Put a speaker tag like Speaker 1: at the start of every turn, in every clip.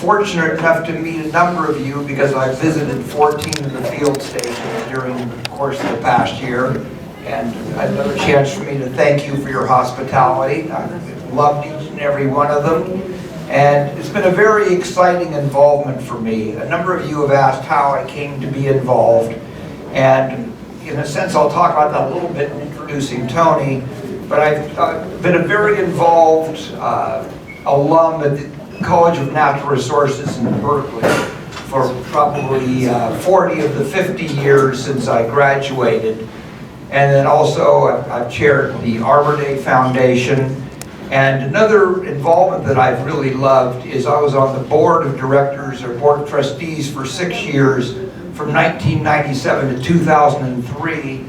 Speaker 1: fortunate enough to meet a number of you because I've visited 14 of the field stations during the course of the past year. And another chance for me to thank you for your hospitality. I've loved each and every one of them. And it's been a very exciting involvement for me. A number of you have asked how I came to be involved. And in a sense, I'll talk about that a little bit in introducing Tony. But I've been a very involved alum at the College of Natural Resources in Berkeley for probably 40 of the 50 years since I graduated. And then also I've chaired the Arbor Day Foundation. And another involvement that I've really loved is I was on the board of directors or board of trustees for 6 years from 1997 to 2003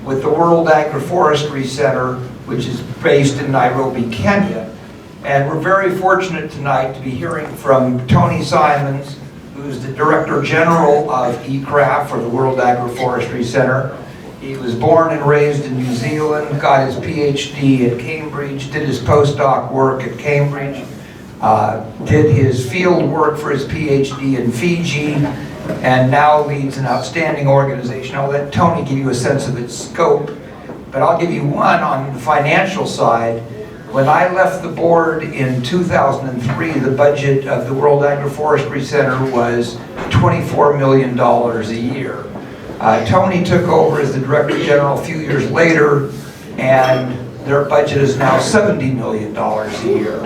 Speaker 1: with the World Agroforestry Center, which is based in Nairobi, Kenya. And we're very fortunate tonight to be hearing from Tony Simons, who's the Director General of ICRAF, or the World Agroforestry Center. He was born and raised in New Zealand, got his PhD at Cambridge, did his postdoc work at Cambridge, did his field work for his PhD in Fiji, and now leads an outstanding organization. I'll let Tony give you a sense of its scope, but I'll give you one on the financial side. When I left the board in 2003, the budget of the World Agroforestry Center was $24 million a year. Tony took over as the Director General a few years later, and their budget is now $70 million a year.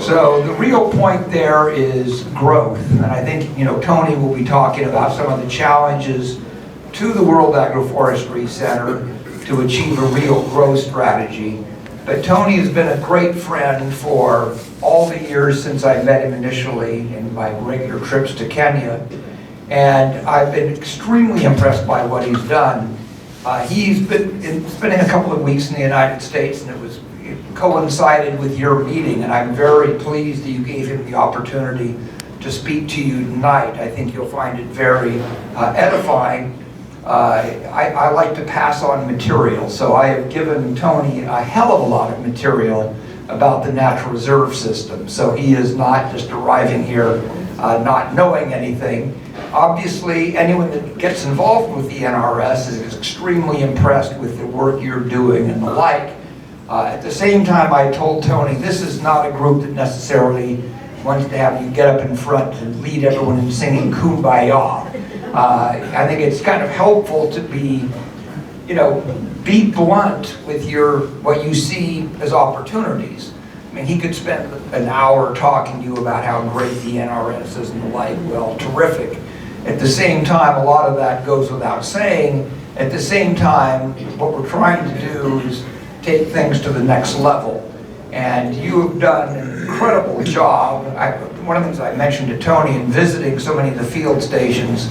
Speaker 1: So the real point there is growth, and I think Tony will be talking about some of the challenges to the World Agroforestry Center to achieve a real growth strategy. But Tony has been a great friend for all the years since I met him initially in my regular trips to Kenya. And I've been extremely impressed by what he's done. He's been spending a couple of weeks in the United States, and it coincided with your meeting, and I'm very pleased that you gave him the opportunity to speak to you tonight. I think you'll find it very edifying. I like to pass on material, so I have given Tony a hell of a lot of material about the natural reserve system. So he is not just arriving here not knowing anything. Obviously, anyone that gets involved with the NRS is extremely impressed with the work you're doing and the like. At the same time, I told Tony, this is not a group that necessarily wants to have you get up in front and lead everyone in singing Kumbaya. I think it's kind of helpful to be, be blunt with what you see as opportunities. I mean, he could spend an hour talking to you about how great the NRS is and the like. Well, terrific. At the same time, a lot of that goes without saying. At the same time, what we're trying to do is take things to the next level. And you have done an incredible job. One of the things I mentioned to Tony in visiting so many of the field stations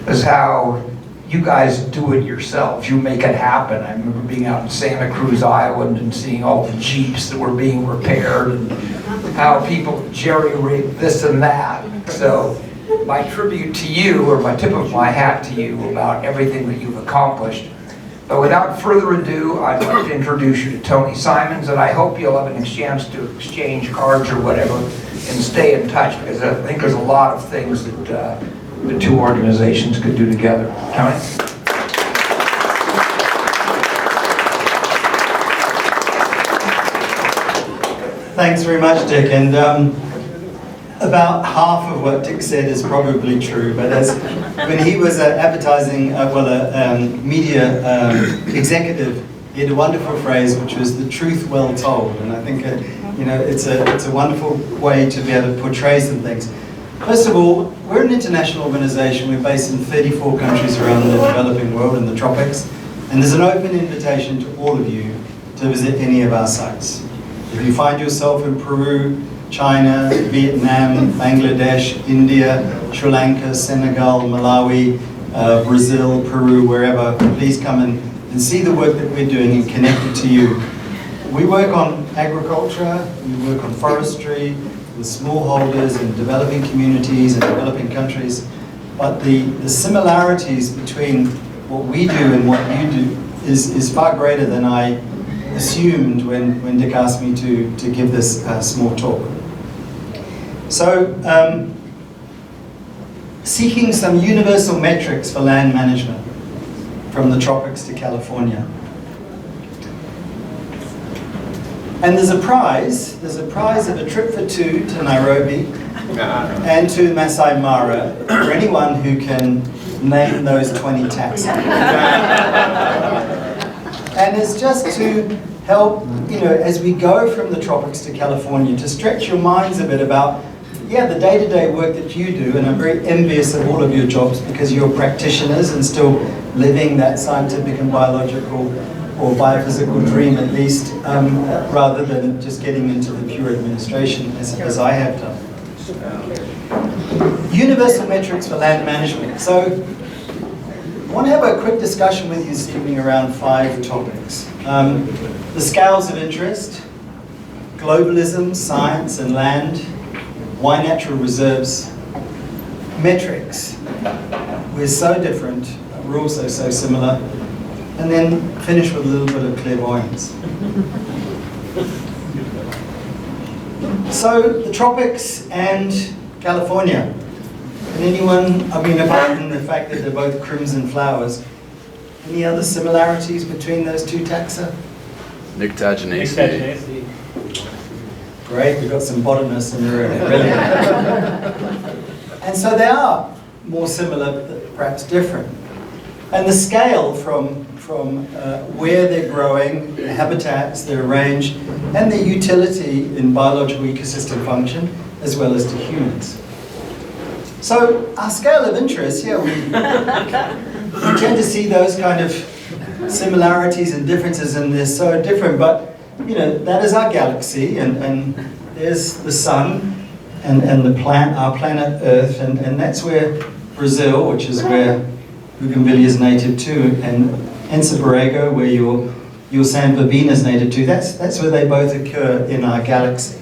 Speaker 1: is how you guys do it yourselves. You make it happen. I remember being out in Santa Cruz Island and seeing all the Jeeps that were being repaired and how people jerry-rig this and that. So my tribute to you, or my tip of my hat to you about everything that you've accomplished. But without further ado, I'd like to introduce you to Tony Simons, and I hope you'll have a chance to exchange cards or whatever and stay in touch, because I think there's a lot of things that the two organizations could do together. Tony?
Speaker 2: Thanks very much, Dick. And about half of what Dick said is probably true, but when he was advertising, media executive, he had a wonderful phrase which was "the truth well told," and I think it's a wonderful way to be able to portray some things. First of all, we're an international organization. We're based in 34 countries around the developing world in the tropics, and there's an open invitation to all of you to visit any of our sites. If you find yourself in Peru, China, Vietnam, Bangladesh, India, Sri Lanka, Senegal, Malawi, Brazil, Peru, wherever, please come and see the work that we're doing and connect it to you. We work on agriculture, we work on forestry, with smallholders in developing communities and developing countries, but the similarities between what we do and what you do is far greater than I assumed when Dick asked me to give this small talk. So seeking some universal metrics for land management from the tropics to California. And there's a prize of a trip for two to Nairobi and to Masai Mara for anyone who can name those 20 taxa. And it's just to help, as we go from the tropics to California, to stretch your minds a bit about, the day-to-day work that you do, and I'm very envious of all of your jobs because you're practitioners and still living that scientific and biological or biophysical dream at least, rather than just getting into the pure administration as I have done. Universal metrics for land management. So I want to have a quick discussion with you this evening around 5 topics. The scales of interest, globalism, science and land, why natural reserves, metrics. We're so different, we're also so similar. And then finish with a little bit of clairvoyance. So, the tropics and California. And anyone, apart from the fact that they're both crimson flowers, any other similarities between those two taxa?
Speaker 3: Nictaginaceae.
Speaker 2: Great, we've got some botanists in the room. Brilliant. And so they are more similar, but perhaps different. And the scale from where they're growing, their habitats, their range, and their utility in biological ecosystem function, as well as to humans. So our scale of interest, we tend to see those kind of similarities and differences, and they're so different, but that is our galaxy, and there's the sun, and our planet Earth, and that's where Brazil, which is where Bougainvillea is native to, and Anza-Borrego, where your San Verbena is native to, that's where they both occur in our galaxy.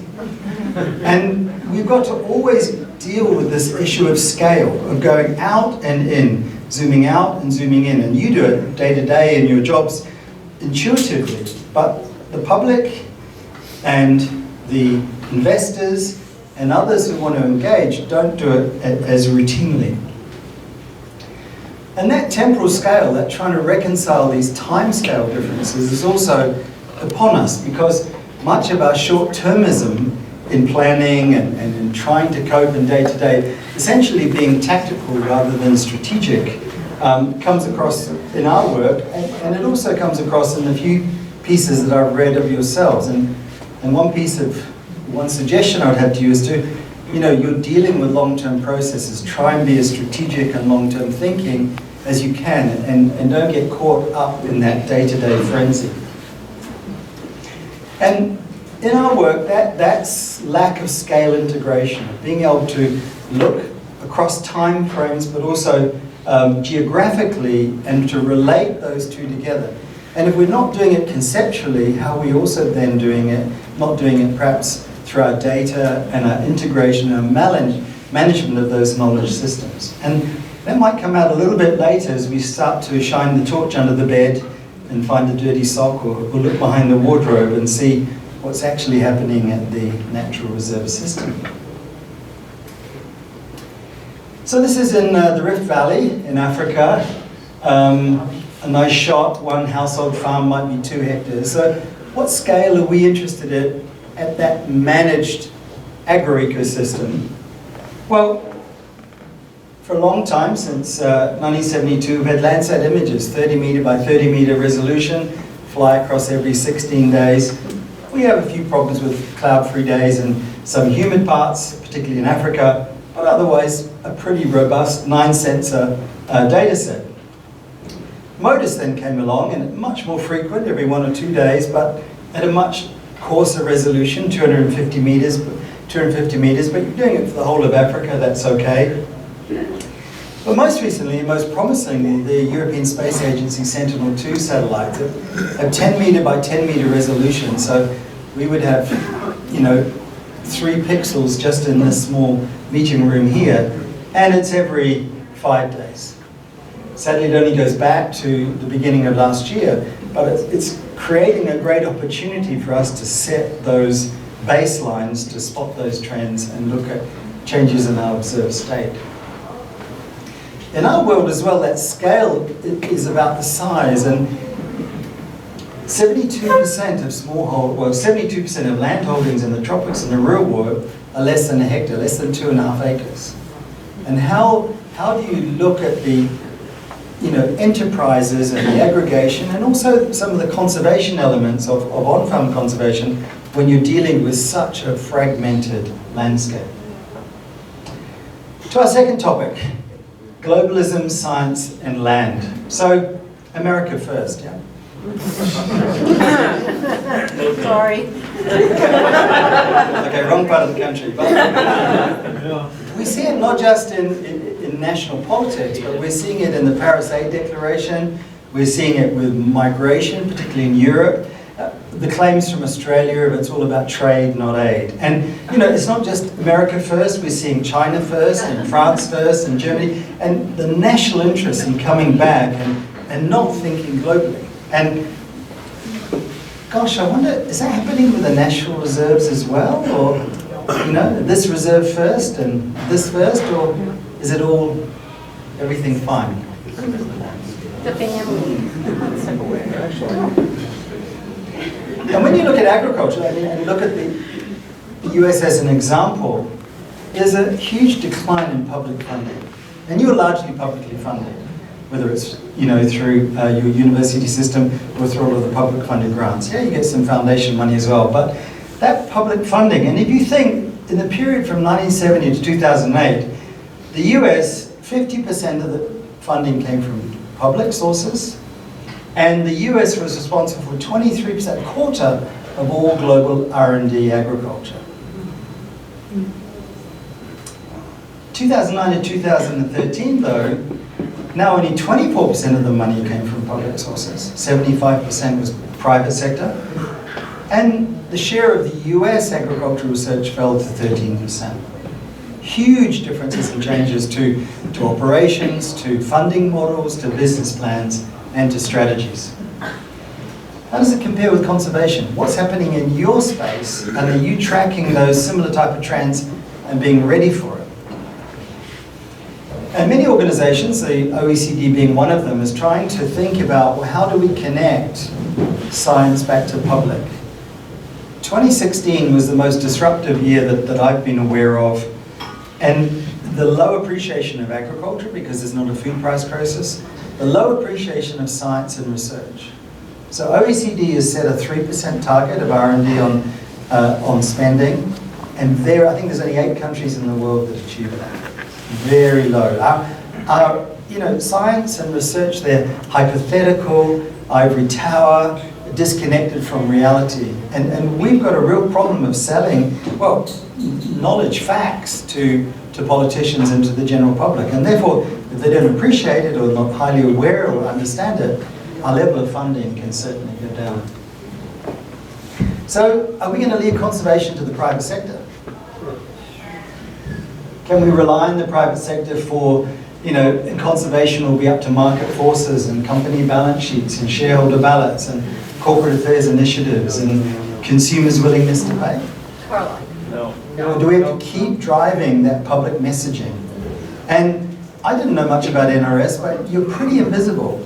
Speaker 2: And we've got to always deal with this issue of scale, of going out and in, zooming out and zooming in. And you do it day to day in your jobs intuitively, but the public and the investors and others who want to engage don't do it as routinely. And that temporal scale, that trying to reconcile these time scale differences is also upon us, because much of our short-termism in planning and in trying to cope in day-to-day, essentially being tactical rather than strategic, comes across in our work, and it also comes across in the few pieces that I've read of yourselves. And one suggestion I would have to you is to, you're dealing with long-term processes, try and be as strategic and long-term thinking as you can, and don't get caught up in that day-to-day frenzy. And in our work, that's lack of scale integration, being able to look across time frames, but also geographically, and to relate those two together. And if we're not doing it conceptually, how are we also then doing it, not doing it perhaps through our data and our integration and management of those knowledge systems. And that might come out a little bit later as we start to shine the torch under the bed and find a dirty sock, or look behind the wardrobe and see what's actually happening at the natural reserve system. So this is in the Rift Valley in Africa. A nice shot, one household farm might be 2 hectares. So what scale are we interested in at that managed agro-ecosystem? Well, for a long time, since 1972, we've had Landsat images, 30 meter by 30 meter resolution, fly across every 16 days. We have a few problems with cloud-free days and some humid parts, particularly in Africa, but otherwise a pretty robust 9-sensor data set. MODIS then came along, and much more frequent, every 1 or 2 days, but at a much coarser resolution, 250 meters, but you're doing it for the whole of Africa, that's okay. But most recently, and most promisingly, the European Space Agency Sentinel-2 satellites have 10 meter by 10 meter resolution, so we would have, 3 pixels just in this small meeting room here, and it's every 5 days. Sadly, it only goes back to the beginning of last year, but it's creating a great opportunity for us to set those baselines, to spot those trends and look at changes in our observed state. in our world as well, that scale is about the size, and 72% of 72% of land holdings in the tropics and the rural world are less than a hectare, less than 2.5 acres. And how do you look at the enterprises and the aggregation, and also some of the conservation elements of on-farm conservation when you're dealing with such a fragmented landscape? To our second topic, globalism, science, and land. So, America first, yeah?
Speaker 3: Sorry.
Speaker 2: Okay, wrong part of the country. But we see it not just in national politics, but we're seeing it in the Paris Aid Declaration. We're seeing it with migration, particularly in Europe. The claims from Australia, it's all about trade, not aid. And it's not just America first. We're seeing China first, and France first, and Germany, and the national interest in coming back and not thinking globally. And gosh, I wonder, is that happening with the national reserves as well? Or, this reserve first and this first, or is it all, everything fine?
Speaker 3: The family.
Speaker 2: And when you look at agriculture, and look at the US as an example, there's a huge decline in public funding. And you're largely publicly funded, whether it's through your university system or through all of the public funded grants. Yeah, you get some foundation money as well, but that public funding, and if you think in the period from 1970 to 2008, the US, 50% of the funding came from public sources, and the US was responsible for 23%, a quarter of all global R&D agriculture. 2009 to 2013, though, now only 24% of the money came from public sources. 75% was private sector. And the share of the US agricultural research fell to 13%. Huge differences and changes to operations, to funding models, to business plans, and to strategies. How does it compare with conservation? What's happening in your space, and are you tracking those similar type of trends and being ready for it? And many organizations, the OECD being one of them, is trying to think about, well, how do we connect science back to public? 2016 was the most disruptive year that I've been aware of, and the low appreciation of agriculture, because there's not a food price crisis, the low appreciation of science and research. So OECD has set a 3% target of R&D on spending, and I think there's only 8 countries in the world that achieve that. Very low. Our science and research, they're hypothetical, ivory tower, disconnected from reality. And we've got a real problem of selling, well, knowledge, facts to politicians and to the general public. And therefore, if they don't appreciate it or not highly aware or understand it, our level of funding can certainly go down. So, are we going to leave conservation to the private sector? Can we rely on the private sector for, conservation will be up to market forces and company balance sheets and shareholder ballots and corporate affairs initiatives and consumers' willingness to pay?
Speaker 3: No.
Speaker 2: Or do we have to keep driving that public messaging? And I didn't know much about NRS, but you're pretty invisible.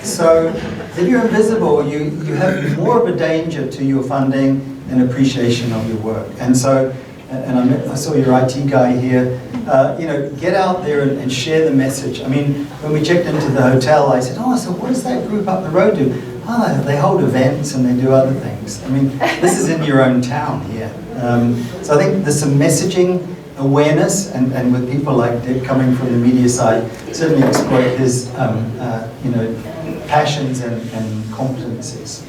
Speaker 2: So if you're invisible, you have more of a danger to your funding and appreciation of your work. And so, I saw your IT guy here, get out there and share the message. I mean, when we checked into the hotel, I said, so what does that group up the road do? They hold events and they do other things. I mean, this is in your own town here. So I think there's some messaging awareness, and with people like Dick coming from the media side, certainly exploit his passions and competencies.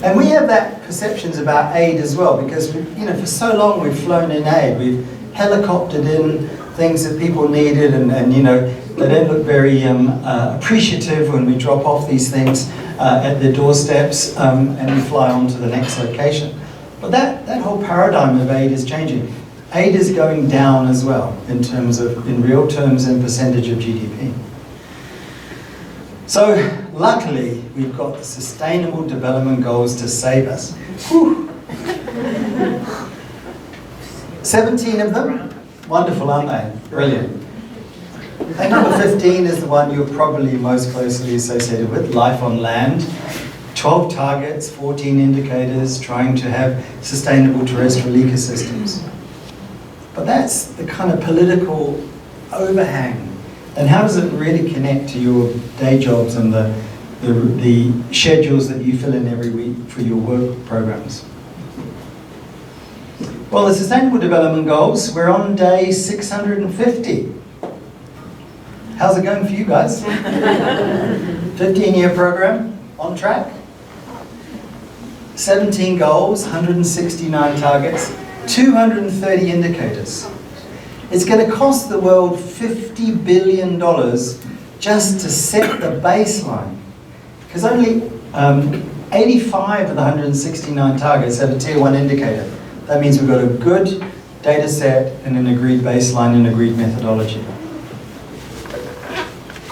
Speaker 2: And we have that perceptions about aid as well, because for so long we've flown in aid, we've helicoptered in things that people needed, and they don't look very appreciative when we drop off these things at their doorsteps, and we fly on to the next location. But that whole paradigm of aid is changing. Aid is going down as well in real terms and percentage of GDP. So luckily, we've got the Sustainable Development Goals to save us. Whew. 17 of them, Wonderful, aren't they? Brilliant. And number 15 is the one you're probably most closely associated with, life on land. 12 targets, 14 indicators, trying to have sustainable terrestrial ecosystems. But that's the kind of political overhang. And how does it really connect to your day jobs and the schedules that you fill in every week for your work programs? Well, the Sustainable Development Goals, we're on day 650. How's it going for you guys? 15-year program, on track? 17 goals, 169 targets, 230 indicators. It's going to cost the world $50 billion just to set the baseline. Because only 85 of the 169 targets have a tier 1 indicator. That means we've got a good data set and an agreed baseline and agreed methodology.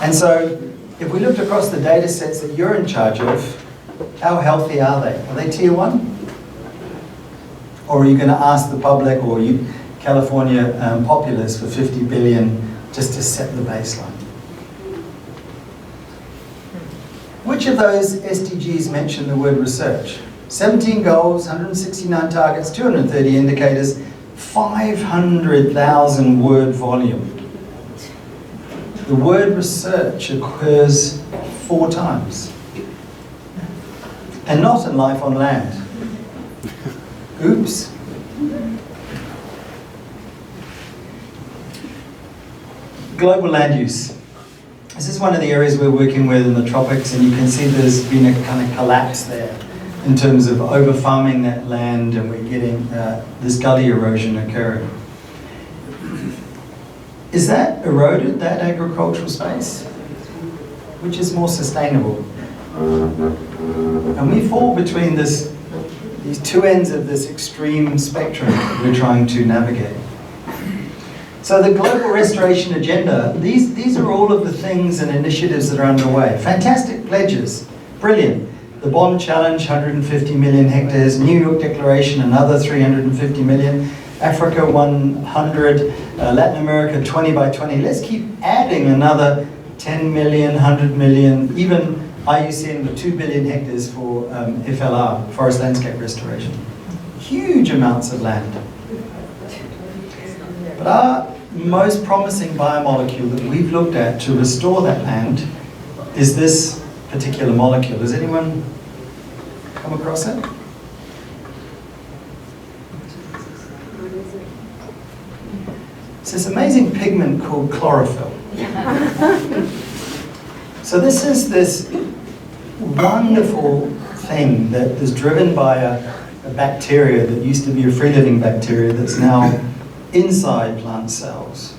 Speaker 2: And so, if we looked across the data sets that you're in charge of, how healthy are they? Are they tier 1? Or are you going to ask the public or you California populace for 50 billion just to set the baseline? Which of those SDGs mention the word research? 17 goals, 169 targets, 230 indicators, 500,000 word volume. The word research occurs 4 times. And not in life on land. Oops. Global land use. This is one of the areas we're working with in the tropics, and you can see there's been a kind of collapse there in terms of over-farming that land, and we're getting this gully erosion occurring. Is that eroded, that agricultural space? Which is more sustainable? And we fall between these two ends of this extreme spectrum that we're trying to navigate. So the Global Restoration Agenda, these are all of the things and initiatives that are underway. Fantastic pledges, brilliant. The Bond Challenge, 150 million hectares. New York Declaration, another 350 million. Africa, 100. Latin America, 20 by 20. Let's keep adding another 10 million, 100 million, even IUCN with 2 billion hectares for FLR, forest landscape restoration. Huge amounts of land. But our most promising biomolecule that we've looked at to restore that land is this particular molecule. Has anyone come across it? It's this amazing pigment called chlorophyll. So this is this wonderful thing that is driven by a bacteria that used to be a free-living bacteria that's now inside plant cells,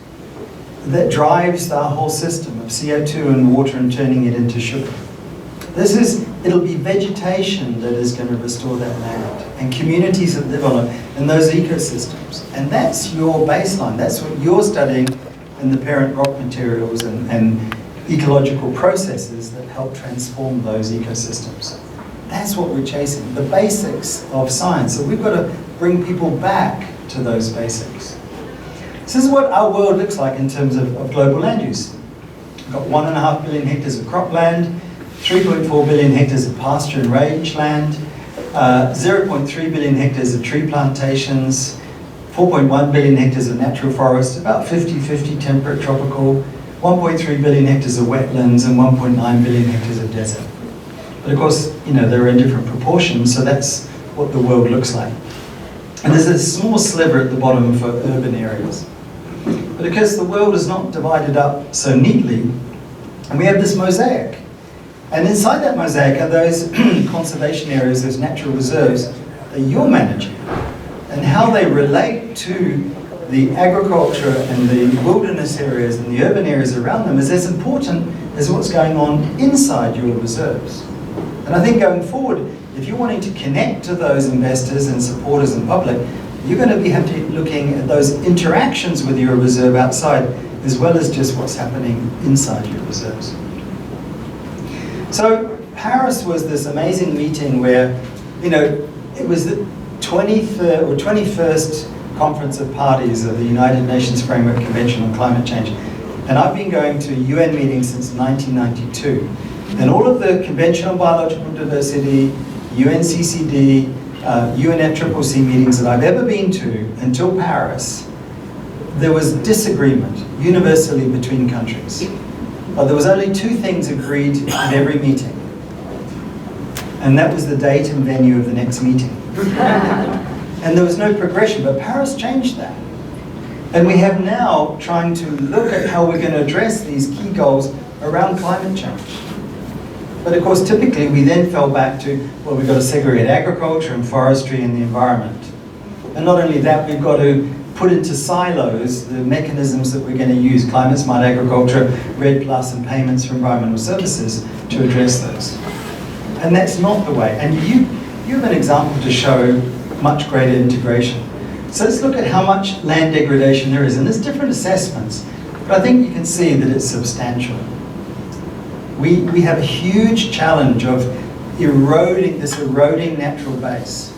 Speaker 2: that drives the whole system of CO2 and water and turning it into sugar. It'll be vegetation that is going to restore that land, and communities that live on it, and those ecosystems. And that's your baseline. That's what you're studying in the parent rock materials and ecological processes that help transform those ecosystems. That's what we're chasing, the basics of science. So we've got to bring people back to those basics. This is what our world looks like in terms of global land use. We've got 1.5 billion hectares of cropland, 3.4 billion hectares of pasture and rangeland, 0.3 billion hectares of tree plantations, 4.1 billion hectares of natural forest, about 50-50 temperate tropical, 1.3 billion hectares of wetlands, and 1.9 billion hectares of desert. But of course, they're in different proportions, so that's what the world looks like. And there's a small sliver at the bottom for urban areas. But because the world is not divided up so neatly, and we have this mosaic. And inside that mosaic are those conservation areas, those natural reserves that you're managing. And how they relate to the agriculture and the wilderness areas and the urban areas around them is as important as what's going on inside your reserves. And I think going forward, if you're wanting to connect to those investors and supporters and public, you're going to have to be looking at those interactions with your reserve outside, as well as just what's happening inside your reserves. So Paris was this amazing meeting where, it was the 23rd or 21st Conference of Parties of the United Nations Framework Convention on Climate Change. And I've been going to UN meetings since 1992. And all of the Convention on Biological Diversity, UNCCD, UNFCCC meetings that I've ever been to until Paris, there was disagreement universally between countries. But there was only two things agreed at every meeting. And that was the date and venue of the next meeting. And there was no progression, but Paris changed that. And we have now trying to look at how we're going to address these key goals around climate change. But of course, typically we then fell back to, well, we've got to segregate agriculture and forestry and the environment. And not only that, we've got to put into silos the mechanisms that we're going to use, climate smart agriculture, REDD+, and payments for environmental services to address those. And that's not the way. And you have an example to show much greater integration. So let's look at how much land degradation there is. And there's different assessments, but I think you can see that it's substantial. We have a huge challenge of eroding natural base.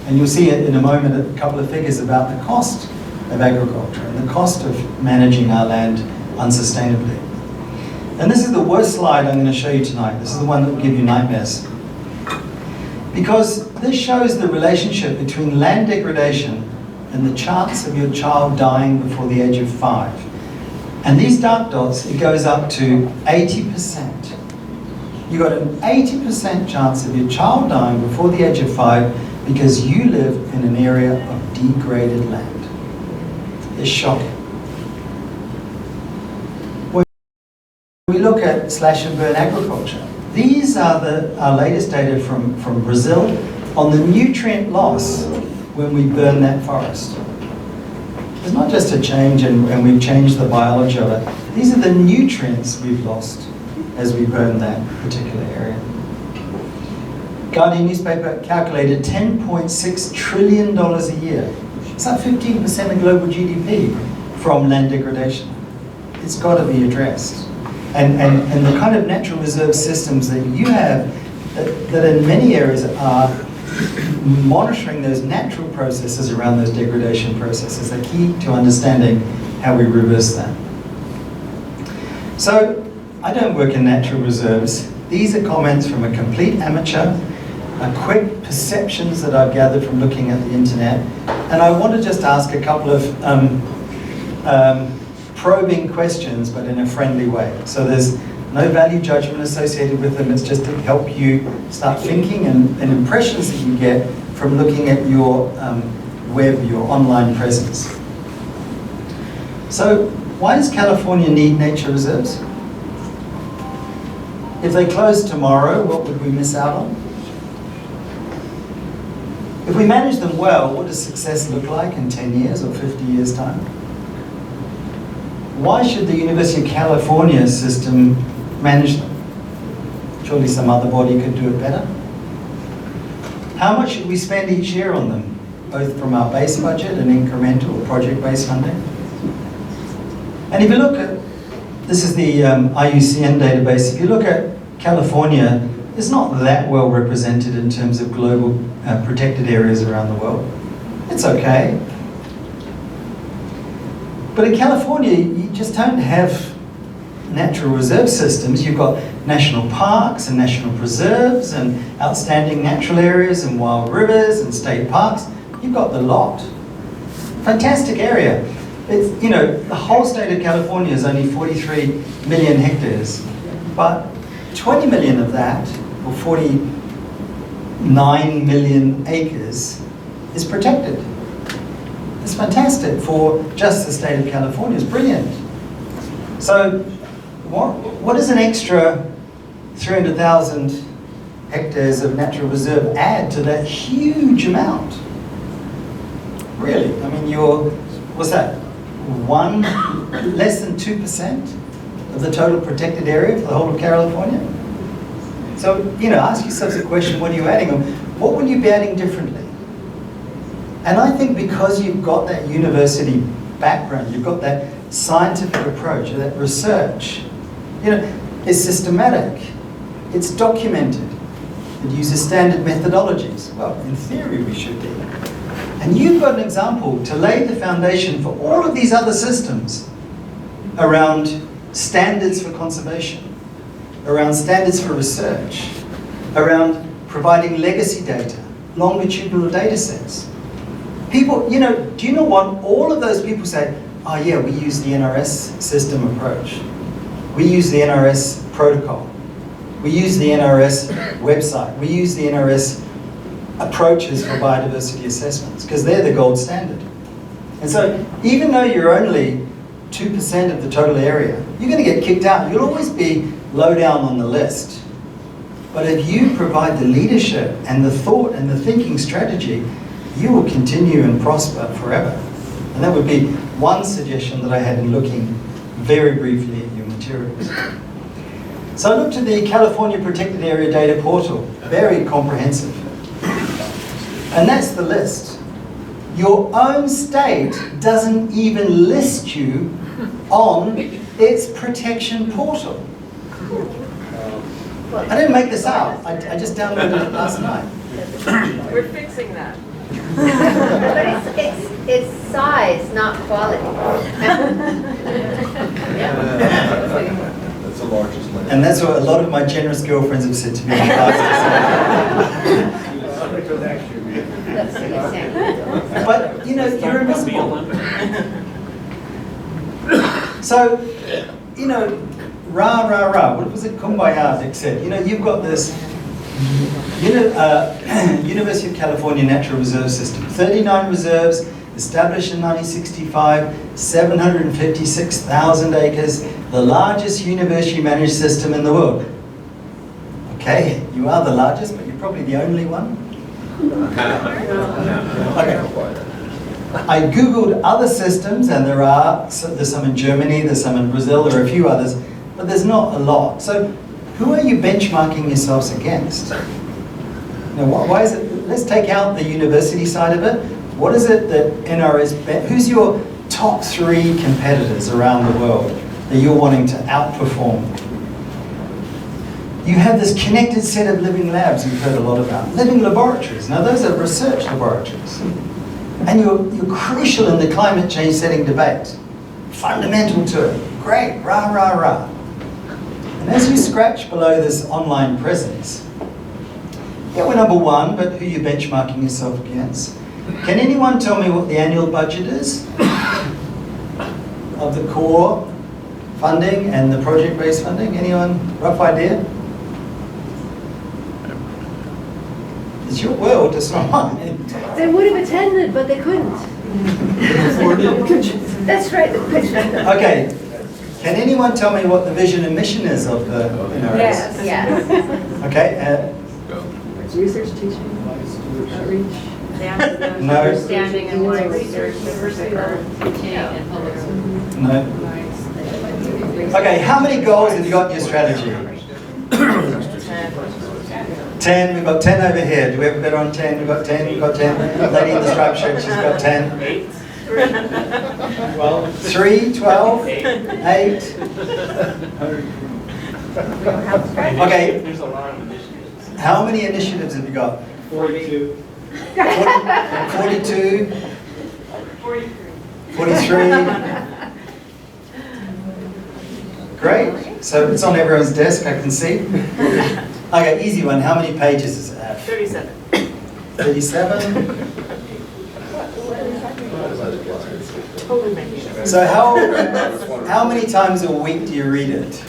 Speaker 2: And you'll see in a moment a couple of figures about the cost of agriculture and the cost of managing our land unsustainably. And this is the worst slide I'm going to show you tonight. This is the one that will give you nightmares. Because this shows the relationship between land degradation and the chance of your child dying before the age of 5. And these dark dots, it goes up to 80%. You've got an 80% chance of your child dying before the age of 5 because you live in an area of degraded land. It's shocking. When we look at slash and burn agriculture, these are our latest data from Brazil on the nutrient loss when we burn that forest. It's not just a change and we've changed the biology of it. These are the nutrients we've lost as we burn that particular area. Guardian newspaper calculated $10.6 trillion a year. It's like 15% of global GDP from land degradation. It's got to be addressed. And the kind of natural reserve systems that you have that in many areas are monitoring those natural processes around those degradation processes are key to understanding how we reverse that. So, I don't work in natural reserves. These are comments from a complete amateur, quick perceptions that I've gathered from looking at the internet, and I want to just ask a couple of probing questions, but in a friendly way. So there's no value judgment associated with them. It's just to help you start thinking and impressions that you get from looking at your web, your online presence. So why does California need nature reserves? If they closed tomorrow, what would we miss out on? If we manage them well, what does success look like in 10 years or 50 years' time? Why should the University of California system manage them? Surely some other body could do it better. How much should we spend each year on them, both from our base budget and incremental or project-based funding? And if you look at, this is the IUCN database, if you look at California, it's not that well represented in terms of global protected areas around the world. It's okay. But in California, you just don't have natural reserve systems. You've got national parks and national preserves and outstanding natural areas and wild rivers and state parks. You've got the lot. Fantastic area. It's, you know, the whole state of California is only 43 million hectares, but 20 million of that, or 49 million acres, is protected. It's fantastic for just the state of California. It's brilliant. So what does an extra 300,000 hectares of natural reserve add to that huge amount? Really? I mean, what's that? Less than 2% of the total protected area for the whole of California? So, you know, ask yourselves the question, what are you adding? What will you be adding differently? And I think because you've got that university background, you've got that scientific approach, that research, you know, it's systematic, it's documented, it uses standard methodologies. Well, in theory we should be. And you've got an example to lay the foundation for all of these other systems around standards for conservation, around standards for research, around providing legacy data, longitudinal data sets. People, you know, do you know what? All of those people say, oh yeah, we use the NRS system approach. We use the NRS protocol. We use the NRS website. We use the NRS approaches for biodiversity assessments because they're the gold standard. And so even though you're only 2% of the total area, you're going to get kicked out. You'll always be low down on the list. But if you provide the leadership and the thought and the thinking strategy, you will continue and prosper forever. And that would be one suggestion that I had in looking very briefly at your materials. So I looked at the California Protected Area Data Portal, very comprehensive. And that's the list. Your own state doesn't even list you on its protection portal. I didn't make this up. I just downloaded it last night.
Speaker 4: We're fixing that.
Speaker 3: But it's size, not quality.
Speaker 5: That's the largest land.
Speaker 2: And that's what a lot of my generous girlfriends have said to me.
Speaker 3: That's the example.
Speaker 2: But, you know, you're invisible. So, you know, rah, rah, rah. What was it? Kumbaya, Dick said. You know, you've got this University of California Natural Reserve System. 39 reserves, established in 1965, 756,000 acres, the largest university-managed system in the world. Okay, you are the largest, but you're probably the only one. Okay. I Googled other systems, and there's some in Germany, there's some in Brazil, there are a few others, but there's not a lot. So who are you benchmarking yourselves against? Now, why is it, let's take out the university side of it. What is it that NRS, who's your top 3 competitors around the world that you're wanting to outperform? You have this connected set of living labs you've heard a lot about. Living laboratories. Now those are research laboratories. And you're crucial in the climate change setting debate. Fundamental to it. Great, rah, rah, rah. And as you scratch below this online presence, yeah, we're number 1, but who are you benchmarking yourself against? Can anyone tell me what the annual budget is of the core funding and the project-based funding? Anyone? Rough idea? It's your world, it's not mine.
Speaker 3: They would have attended, but they couldn't. That's right.
Speaker 2: Okay, can anyone tell me what the vision and mission is of the NRS?
Speaker 3: Yes.
Speaker 2: Okay,
Speaker 4: Research, teaching, outreach.
Speaker 2: no,
Speaker 3: Understanding and wide research, teaching and public service.
Speaker 2: no. Okay, how many goals have you got in your strategy? 10, we've got 10 over here. Do we have a bit on 10? We've got 10, we've got 10. Lady in the striped shirt, she's got 10.
Speaker 6: 8.
Speaker 2: 3, 12, 8. Okay,
Speaker 6: There's a lot of initiatives.
Speaker 2: how many initiatives have you got?
Speaker 6: 42.
Speaker 2: 42? 43? Great. So it's on everyone's desk, I can see. Okay, easy one. How many pages does it have?
Speaker 4: 37.
Speaker 2: 37?
Speaker 4: Every
Speaker 2: So how many times a week do you read it?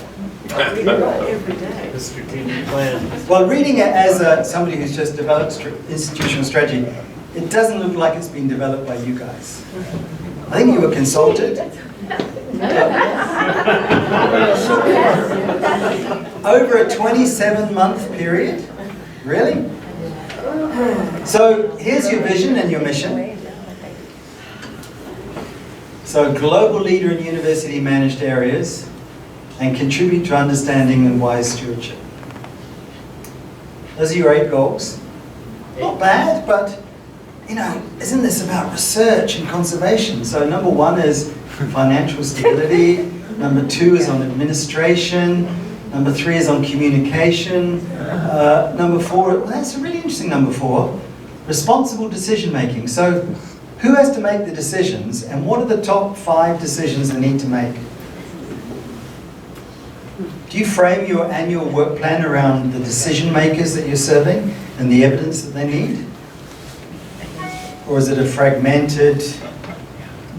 Speaker 4: day.
Speaker 6: The strategic plan.
Speaker 2: Well, reading it as somebody who's just developed institutional strategy, it doesn't look like it's been developed by you guys. I think you were consulted. Over a 27-month period? Really? So here's your vision and your mission. So global leader in university managed areas and contribute to understanding and wise stewardship. Those are your 8 goals. Not bad, but you know, isn't this about research and conservation? So number 1 is financial stability. Number 2 is on administration. Number 3 is on communication. Number 4, well, that's a really interesting number 4. Responsible decision making. So who has to make the decisions, and what are the top 5 decisions they need to make? Do you frame your annual work plan around the decision makers that you're serving and the evidence that they need? Or is it a fragmented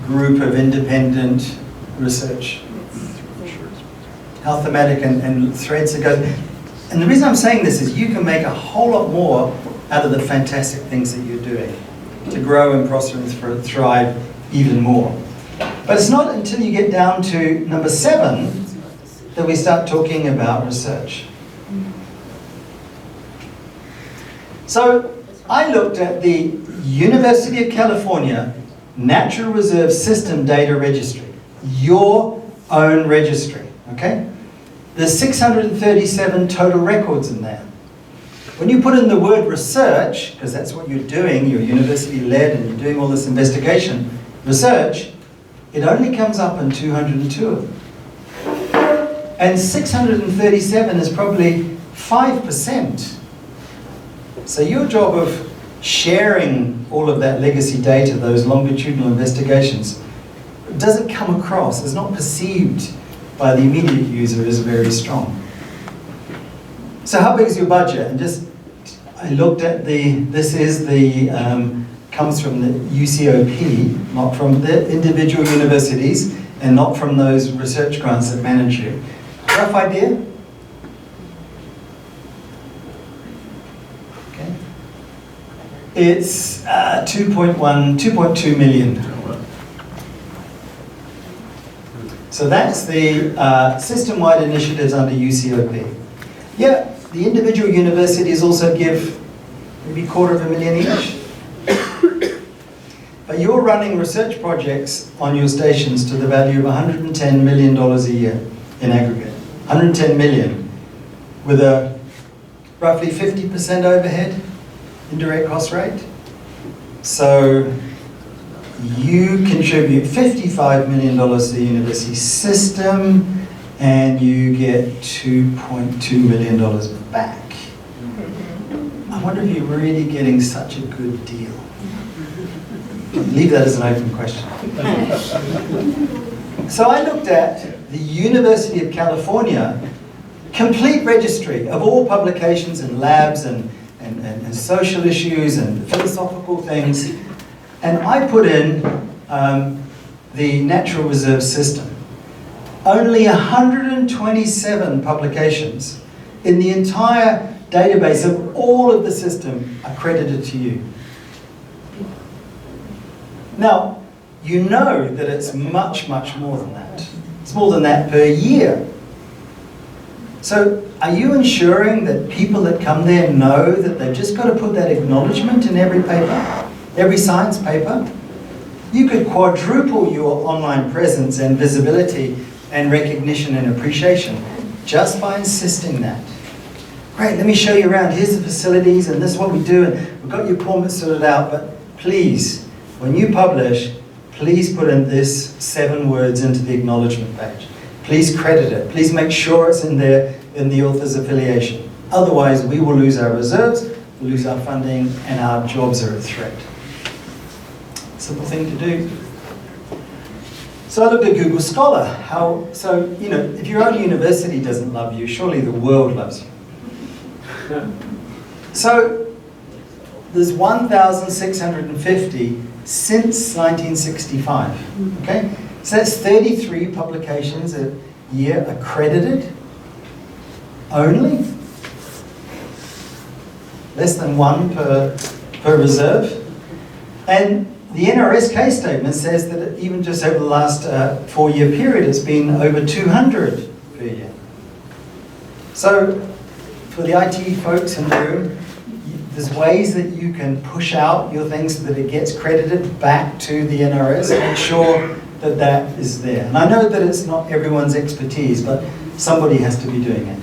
Speaker 2: group of independent research? How thematic and threads it goes. And the reason I'm saying this is you can make a whole lot more out of the fantastic things that you're doing to grow and prosper and thrive even more. But it's not until you get down to number 7 that we start talking about research. So I looked at the University of California Natural Reserve System Data Registry, your own registry, okay? There's 637 total records in there. When you put in the word research, because that's what you're doing, you're university-led and you're doing all this investigation, research, it only comes up in 202 of them. And 637 is probably 5%. So your job of sharing all of that legacy data, those longitudinal investigations, doesn't come across, is not perceived by the immediate user as very strong. So how big is your budget? And just, I looked at this is the, comes from the UCOP, not from the individual universities, and not from those research grants that manage you. Rough idea? Okay. It's 2.2 million. So that's the system-wide initiatives under UCOP. Yeah, the individual universities also give maybe $250,000 each. But you're running research projects on your stations to the value of $110 million a year in aggregate. 110 million with a roughly 50% overhead indirect cost rate. So you contribute $55 million to the university system and you get $2.2 million back. I wonder if you're really getting such a good deal. Leave that as an open question. So I looked at the University of California complete registry of all publications and labs and social issues and philosophical things. And I put in the natural reserve system. Only 127 publications in the entire database of all of the system are credited to you. Now, you know that it's much, much more than that. It's more than that per year. So are you ensuring that people that come there know that they've just got to put that acknowledgement in every paper, every science paper? You could quadruple your online presence and visibility and recognition and appreciation just by insisting that. Great, let me show you around. Here's the facilities and this is what we do and we've got your permits sorted out, but please, when you publish, please put in this 7 words into the acknowledgement page. Please credit it. Please make sure it's in there in the author's affiliation. Otherwise, we will lose our reserves, we'll lose our funding, and our jobs are at threat. Simple thing to do. So I looked at Google Scholar. If your own university doesn't love you, surely the world loves you. So there's 1,650 since 1965, okay? So that's 33 publications a year accredited only. Less than 1 per reserve. And the NRS case statement says that even just over the last 4-year period, it's been over 200 per year. So for the IT folks in the room, there's ways that you can push out your things so that it gets credited back to the NRS and make sure that that is there. And I know that it's not everyone's expertise, but somebody has to be doing it.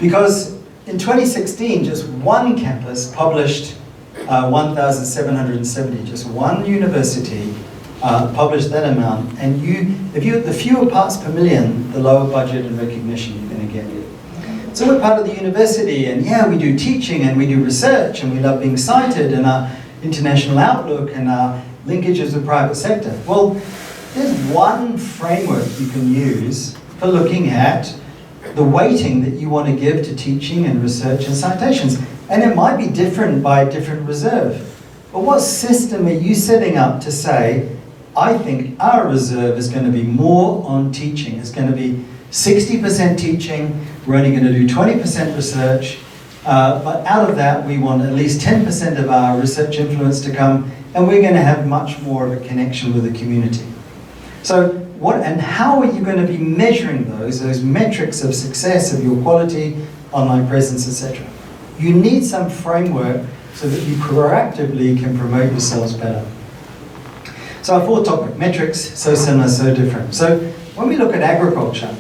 Speaker 2: Because in 2016, just one campus published 1,770, just one university published that amount. And the fewer parts per million, the lower budget and recognition you're going to get. So we're part of the university, and yeah, we do teaching and we do research and we love being cited and our international outlook and our linkages with private sector. Well, there's one framework you can use for looking at the weighting that you want to give to teaching and research and citations. And it might be different by different reserve. But what system are you setting up to say, I think our reserve is going to be more on teaching. It's going to be 60% teaching, we're only going to do 20% research, but out of that we want at least 10% of our research influence to come, and we're going to have much more of a connection with the community. So what and how are you going to be measuring those metrics of success, of your quality, online presence, etc.? You need some framework so that you proactively can promote yourselves better. So our fourth topic, metrics, so similar, so different. So when we look at agriculture,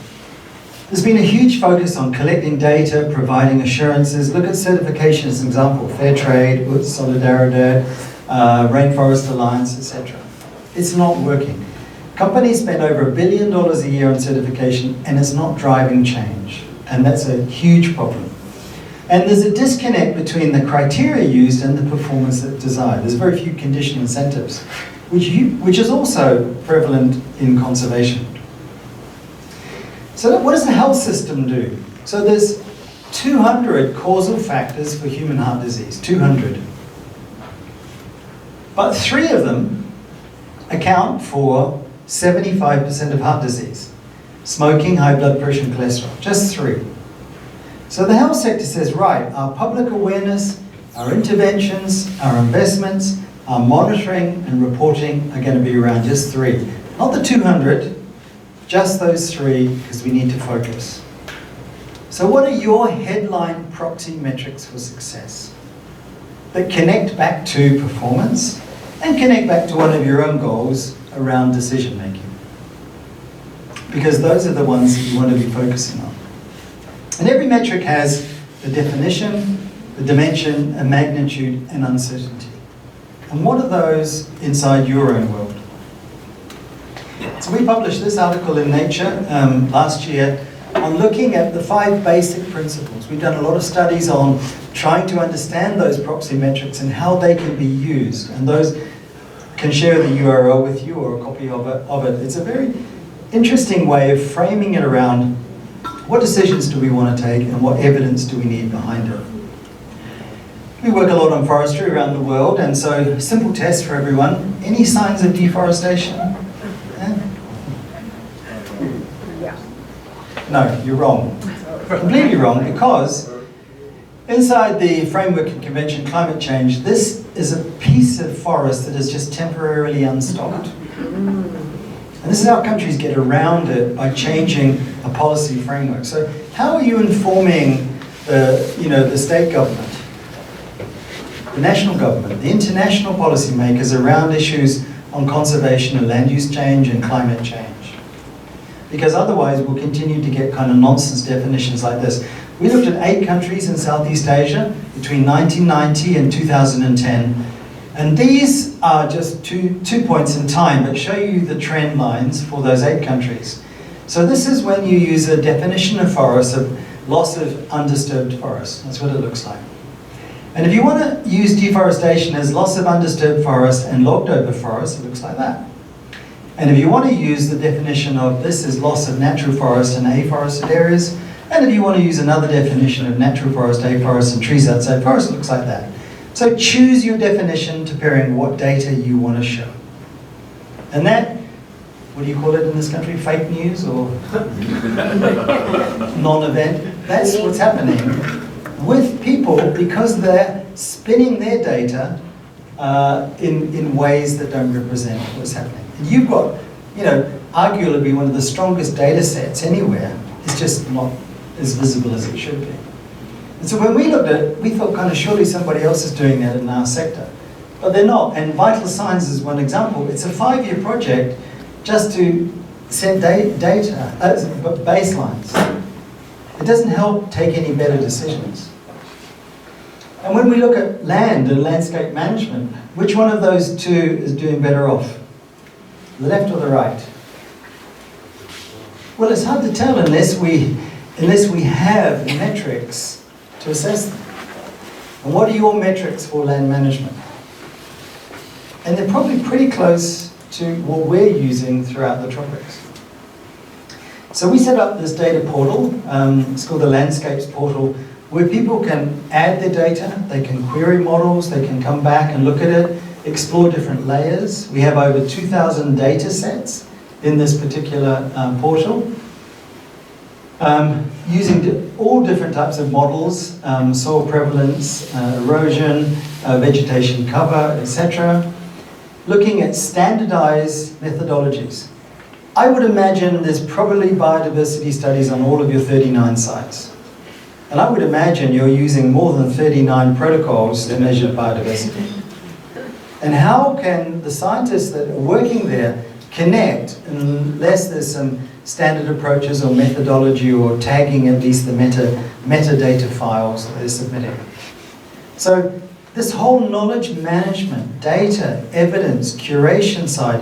Speaker 2: there's been a huge focus on collecting data, providing assurances. Look at certification as an example, Fair Trade, Solidarity, Rainforest Alliance, etc. It's not working. Companies spend over $1 billion a year on certification and it's not driving change. And that's a huge problem. And there's a disconnect between the criteria used and the performance that's desired. There's very few conditional incentives, which is also prevalent in conservation. So what does the health system do? So there's 200 causal factors for human heart disease, 200. But 3 of them account for 75% of heart disease. Smoking, high blood pressure and cholesterol, just 3. So the health sector says, right, our public awareness, our interventions, our investments, our monitoring and reporting are going to be around just 3. Not the 200, just those 3, because we need to focus. So what are your headline proxy metrics for success that connect back to performance and connect back to one of your own goals around decision making? Because those are the ones that you want to be focusing on. And every metric has the definition, the dimension, a magnitude, and uncertainty. And what are those inside your own world? So we published this article in Nature last year on looking at the 5 basic principles. We've done a lot of studies on trying to understand those proxy metrics and how they can be used. And those can share the URL with you or a copy of it. It's a very interesting way of framing it around what decisions do we want to take and what evidence do we need behind it. We work a lot on forestry around the world, and so simple test for everyone. Any signs of deforestation? No, you're wrong. Completely wrong, because inside the framework and convention climate change, this is a piece of forest that is just temporarily unstocked. And this is how countries get around it, by changing a policy framework. So how are you informing the state government, the national government, the international policymakers around issues on conservation and land use change and climate change? Because otherwise we'll continue to get kind of nonsense definitions like this. We looked at 8 countries in Southeast Asia between 1990 and 2010. And these are just two points in time, but show you the trend lines for those 8 countries. So this is when you use a definition of forest, of loss of undisturbed forest. That's what it looks like. And if you want to use deforestation as loss of undisturbed forest and logged over forest, it looks like that. And if you want to use the definition of this as loss of natural forest and afforested areas, and if you want to use another definition of natural forest, afforest, and trees outside forest, it looks like that. So choose your definition to pairing what data you want to show. And that, what do you call it in this country, fake news or non-event? That's what's happening with people, because they're spinning their data in ways that don't represent what's happening. And you've got, arguably one of the strongest data sets anywhere. It's just not as visible as it should be. And so when we looked at it, we thought kind of surely somebody else is doing that in our sector. But they're not. And Vital Signs is one example. It's a 5-year project just to set data, baselines. It doesn't help take any better decisions. And when we look at land and landscape management, which one of those 2 is doing better off? The left or the right? Well, it's hard to tell unless we unless we have metrics to assess them. And what are your metrics for land management? And they're probably pretty close to what we're using throughout the tropics. So we set up this data portal, it's called the Landscapes Portal, where people can add their data, they can query models, they can come back and look at it, explore different layers. We have over 2,000 data sets in this particular portal, using all different types of models, soil prevalence, erosion, vegetation cover, etc. Looking at standardized methodologies. I would imagine there's probably biodiversity studies on all of your 39 sites. And I would imagine you're using more than 39 protocols to measure biodiversity. And how can the scientists that are working there connect, unless there's some standard approaches or methodology or tagging at least the metadata files that they're submitting? So this whole knowledge management, data, evidence, curation side,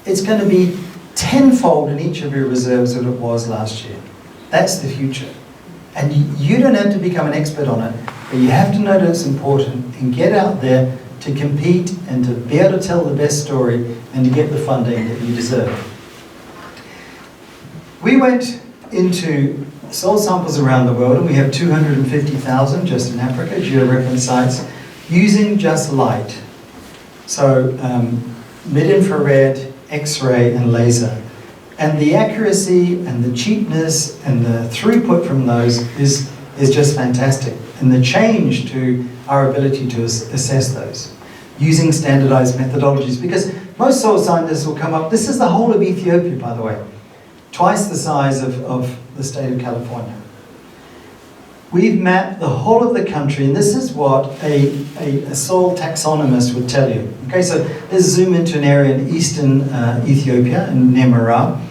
Speaker 2: it's going to be tenfold in each of your reserves than it was last year. That's the future. And you don't have to become an expert on it, but you have to know that it's important and get out there to compete and to be able to tell the best story and to get the funding that you deserve. We went into soil samples around the world, and we have 250,000 just in Africa, georeference sites, using just light. So mid-infrared, X-ray and laser. And the accuracy and the cheapness and the throughput from those is just fantastic. And the change to our ability to assess those using standardized methodologies. Because most soil scientists will come up, this is the whole of Ethiopia, by the way, twice the size of the state of California. We've mapped the whole of the country, and this is what a soil taxonomist would tell you. Okay, so let's zoom into an area in eastern Ethiopia, in Nemara.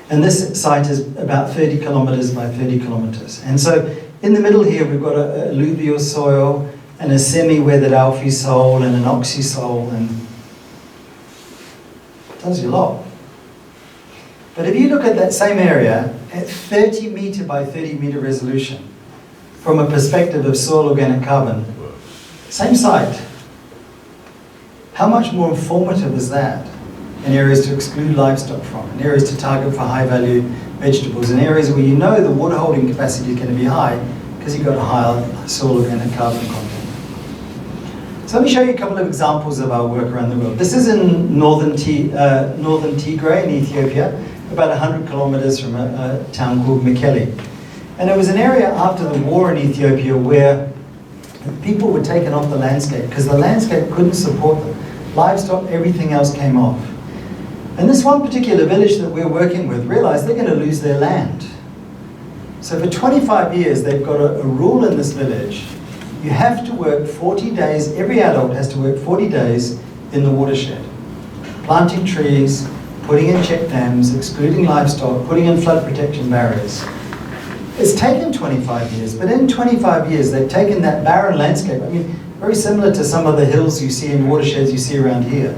Speaker 2: And this site is about 30 kilometers by 30 kilometers. And so in the middle here, we've got a alluvial soil, and a semi-weathered alphy soil, and an oxy soil, and it tells you a lot. But if you look at that same area at 30 meter by 30 meter resolution, from a perspective of soil organic carbon, same site. How much more informative is that in areas to exclude livestock from, in areas to target for high value vegetables, in areas where you know the water holding capacity is going to be high because you've got a higher soil organic carbon content. So let me show you a couple of examples of our work around the world. This is in northern Tigray in Ethiopia, about 100 kilometers from a town called Mekelle. And it was an area after the war in Ethiopia where people were taken off the landscape because the landscape couldn't support them. Livestock, everything else came off. And this one particular village that we're working with realized they're going to lose their land. So for 25 years, they've got a rule in this village. You have to work 40 days, every adult has to work 40 days in the watershed. Planting trees, putting in check dams, excluding livestock, putting in flood protection barriers. It's taken 25 years, but in 25 years, they've taken that barren landscape, I mean, very similar to some of the hills you see in watersheds you see around here,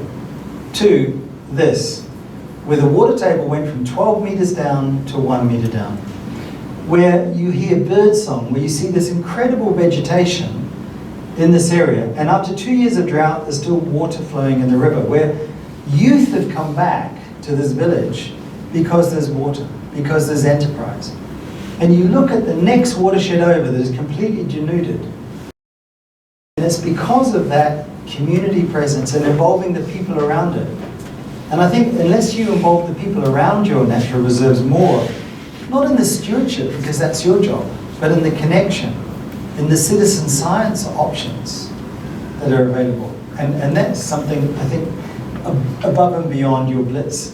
Speaker 2: to this, where the water table went from 12 meters down to 1 meter down, where you hear birdsong, where you see this incredible vegetation in this area, and after 2 years of drought, there's still water flowing in the river, where youth have come back to this village because there's water, because there's enterprise. And you look at the next watershed over that is completely denuded. And it's because of that community presence and involving the people around it. And I think unless you involve the people around your natural reserves more, not in the stewardship, because that's your job, but in the connection, in the citizen science options that are available. And that's something I think above and beyond your blitz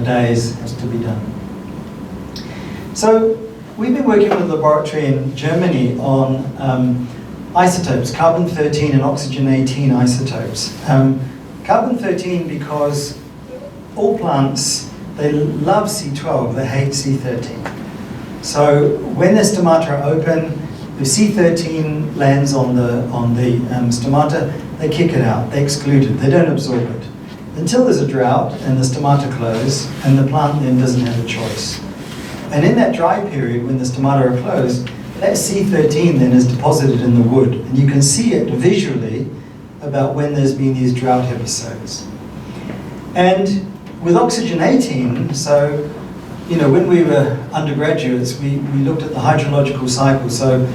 Speaker 2: days has to be done. So we've been working with a laboratory in Germany on isotopes, carbon-13 and oxygen-18 isotopes. Carbon-13 because all plants, they love C12, they hate C13. So when the stomata are open, the C13 lands on the stomata, they kick it out, they exclude it, they don't absorb it. Until there's a drought and the stomata close and the plant then doesn't have a choice. And in that dry period, when the stomata are closed, that C13 then is deposited in the wood. And you can see it visually about when there's been these drought episodes. And with oxygenating, so, when we were undergraduates, we looked at the hydrological cycle. So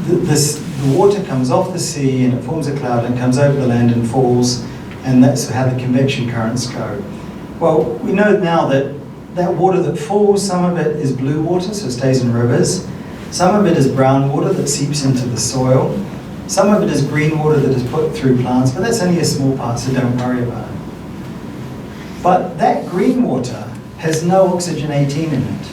Speaker 2: the water comes off the sea and it forms a cloud and comes over the land and falls, and that's how the convection currents go. Well, we know now that that water that falls, some of it is blue water, so it stays in rivers. Some of it is brown water that seeps into the soil. Some of it is green water that is put through plants, but that's only a small part, so don't worry about it. But that green water has no oxygen-18 in it.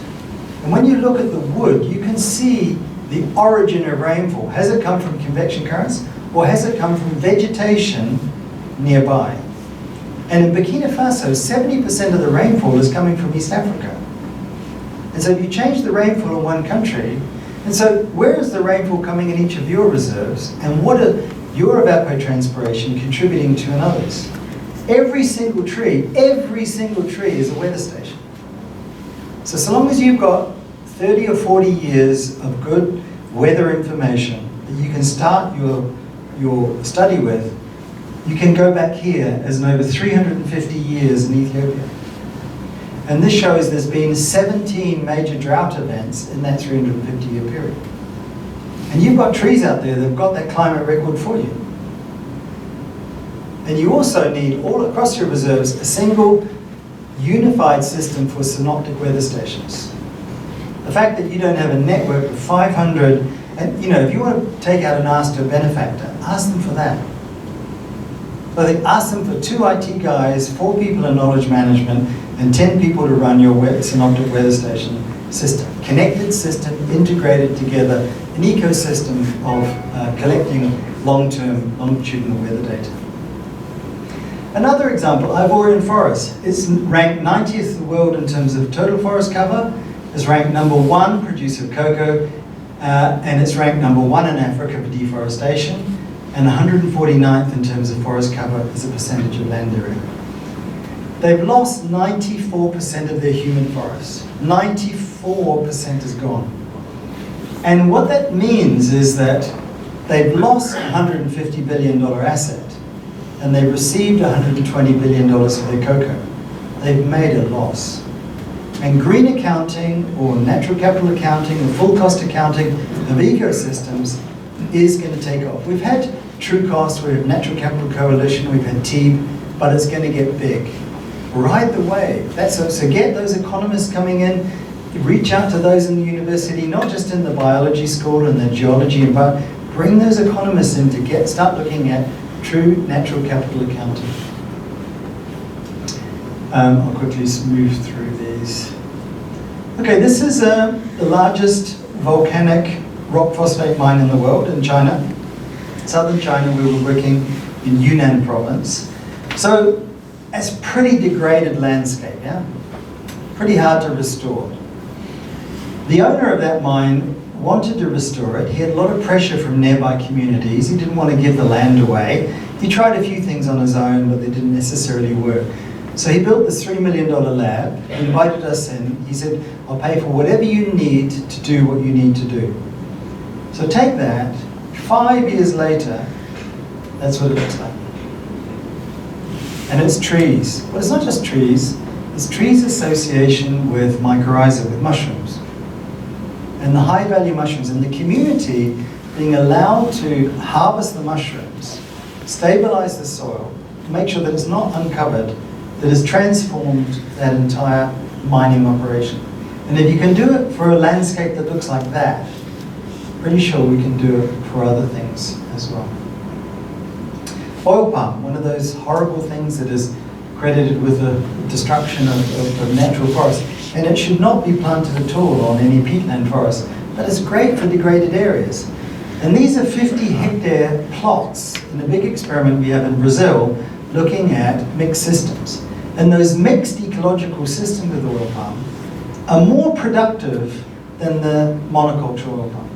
Speaker 2: And when you look at the wood, you can see the origin of rainfall. Has it come from convection currents, or has it come from vegetation nearby? And in Burkina Faso, 70% of the rainfall is coming from East Africa. And so if you change the rainfall in one country, and so where is the rainfall coming in each of your reserves, and what are your evapotranspiration contributing to in others? Every single tree is a weather station. So long as you've got 30 or 40 years of good weather information that you can start your study with, you can go back here as in over 350 years in Ethiopia. And this shows there's been 17 major drought events in that 350-year period. And you've got trees out there that have got that climate record for you. And you also need, all across your reserves, a single unified system for synoptic weather stations. The fact that you don't have a network of 500, and if you want to take out and ask to a benefactor, ask them for that. So they ask them for 2 IT guys, 4 people in knowledge management, and 10 people to run your synoptic weather station system. Connected system, integrated together, an ecosystem of collecting long-term, longitudinal weather data. Another example, Ivorian forest. It's ranked 90th in the world in terms of total forest cover. It's ranked #1 producer of cocoa, and it's ranked #1 in Africa for deforestation, and 149th in terms of forest cover as a percentage of land area. They've lost 94% of their human forests. 94% is gone. And what that means is that they've lost a $150 billion asset, and they've received $120 billion for their cocoa. They've made a loss. And green accounting, or natural capital accounting, or full cost accounting of ecosystems is going to take off. We've had True Cost, we have Natural Capital Coalition, we've had TEEB, but it's going to get big. Ride the wave. So get those economists coming in, reach out to those in the university, not just in the biology school and the geology, but bring those economists in to start looking at true natural capital accounting. I'll quickly move through these. Okay, this is the largest volcanic rock phosphate mine in the world in China. Southern China, we were working in Yunnan province. So it's pretty degraded landscape, yeah? Pretty hard to restore. The owner of that mine wanted to restore it. He had a lot of pressure from nearby communities. He didn't want to give the land away. He tried a few things on his own, but they didn't necessarily work. So he built this $3 million lab, he invited us in. He said, I'll pay for whatever you need to do what you need to do. So take that, 5 years later, that's what it looks like. And it's trees. Well, it's not just trees, it's trees association with mycorrhiza, with mushrooms. And the high value mushrooms, and the community being allowed to harvest the mushrooms, stabilize the soil, make sure that it's not uncovered, that has transformed that entire mining operation. And if you can do it for a landscape that looks like that, pretty sure we can do it for other things as well. Oil palm, one of those horrible things that is credited with the destruction of natural forests. And it should not be planted at all on any peatland forest, but it's great for degraded areas. And these are 50-hectare plots in a big experiment we have in Brazil looking at mixed systems. And those mixed ecological systems with oil palm are more productive than the monoculture oil palm.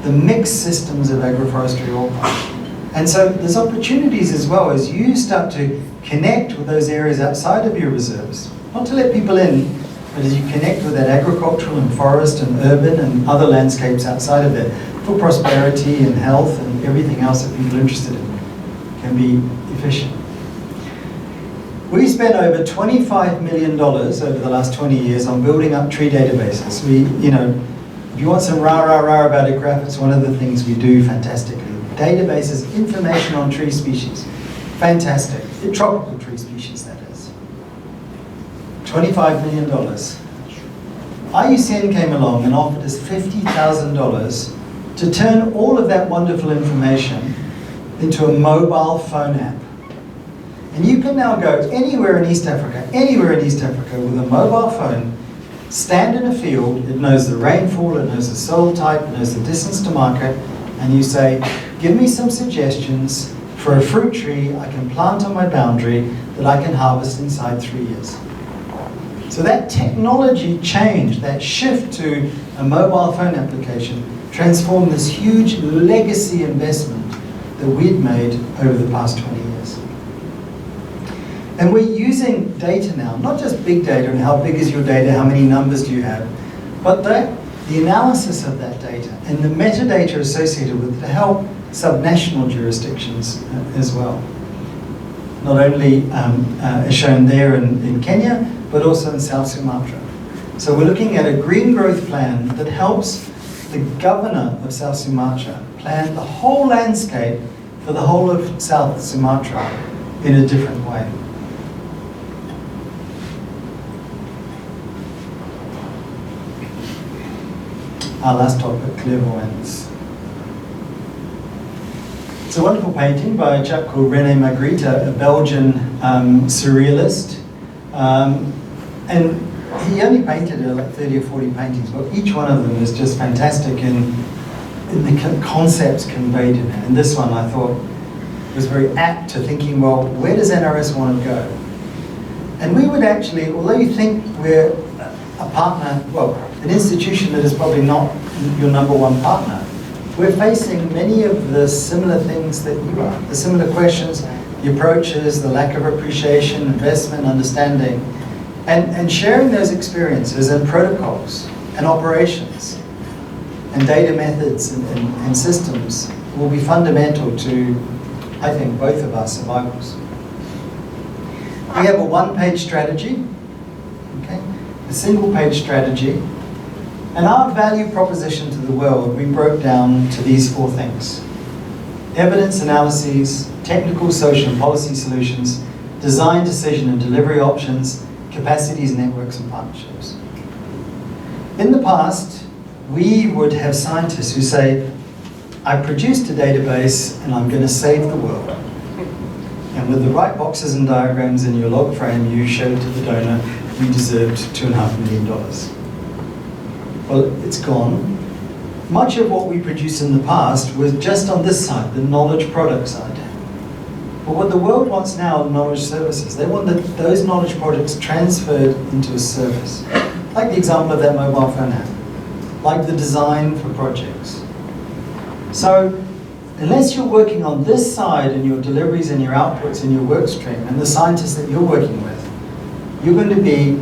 Speaker 2: The mixed systems of agroforestry oil palm. And so there's opportunities as well as you start to connect with those areas outside of your reserves. Not to let people in, But as you connect with that agricultural and forest and urban and other landscapes outside of it, for prosperity and health and everything else that people are interested in, can be efficient. We spent over $25 million over the last 20 years on building up tree databases. If you want some rah-rah-rah about ICRAF, it's one of the things we do fantastically. Databases, information on tree species. Fantastic. Tropical tree species, that is. $25 million. IUCN came along and offered us $50,000 to turn all of that wonderful information into a mobile phone app. And you can now go anywhere in East Africa with a mobile phone, stand in a field, it knows the rainfall, it knows the soil type, it knows the distance to market, and you say, give me some suggestions for a fruit tree I can plant on my boundary that I can harvest inside 3 years. So that technology change, that shift to a mobile phone application, transformed this huge legacy investment that we'd made over the past 20 years. And we're using data now, not just big data and how big is your data, how many numbers do you have, but the analysis of that data and the metadata associated with it to help subnational jurisdictions as well. Not only as shown there in Kenya, but also in South Sumatra. So we're looking at a green growth plan that helps the governor of South Sumatra plan the whole landscape for the whole of South Sumatra in a different way. Our last topic, clairvoyance. It's a wonderful painting by a chap called René Magritte, a Belgian surrealist. And he only painted like 30 or 40 paintings, but each one of them is just fantastic in the concepts conveyed in it. And this one I thought was very apt to thinking, well, where does NRS want to go? And we would actually, although you think we're a partner, well, an institution that is probably not your number one partner, we're facing many of the similar things that you are, the similar questions, the approaches, the lack of appreciation, investment, understanding, and sharing those experiences and protocols and operations and data methods and systems will be fundamental to, I think, both of our survivals. We have a one-page strategy, okay? A single-page strategy, and our value proposition to the world we broke down to these 4 things: evidence analyses, technical, social, and policy solutions, design, decision, and delivery options, capacities, networks, and partnerships. In the past, we would have scientists who say, I produced a database and I'm going to save the world. And with the right boxes and diagrams in your log frame, you showed to the donor we deserved $2.5 million. Well, it's gone. Much of what we produced in the past was just on this side, the knowledge product side. But what the world wants now are knowledge services. They want those knowledge products transferred into a service. Like the example of that mobile phone app. Like the design for projects. So, unless you're working on this side in your deliveries and your outputs and your work stream and the scientists that you're working with, you're going to be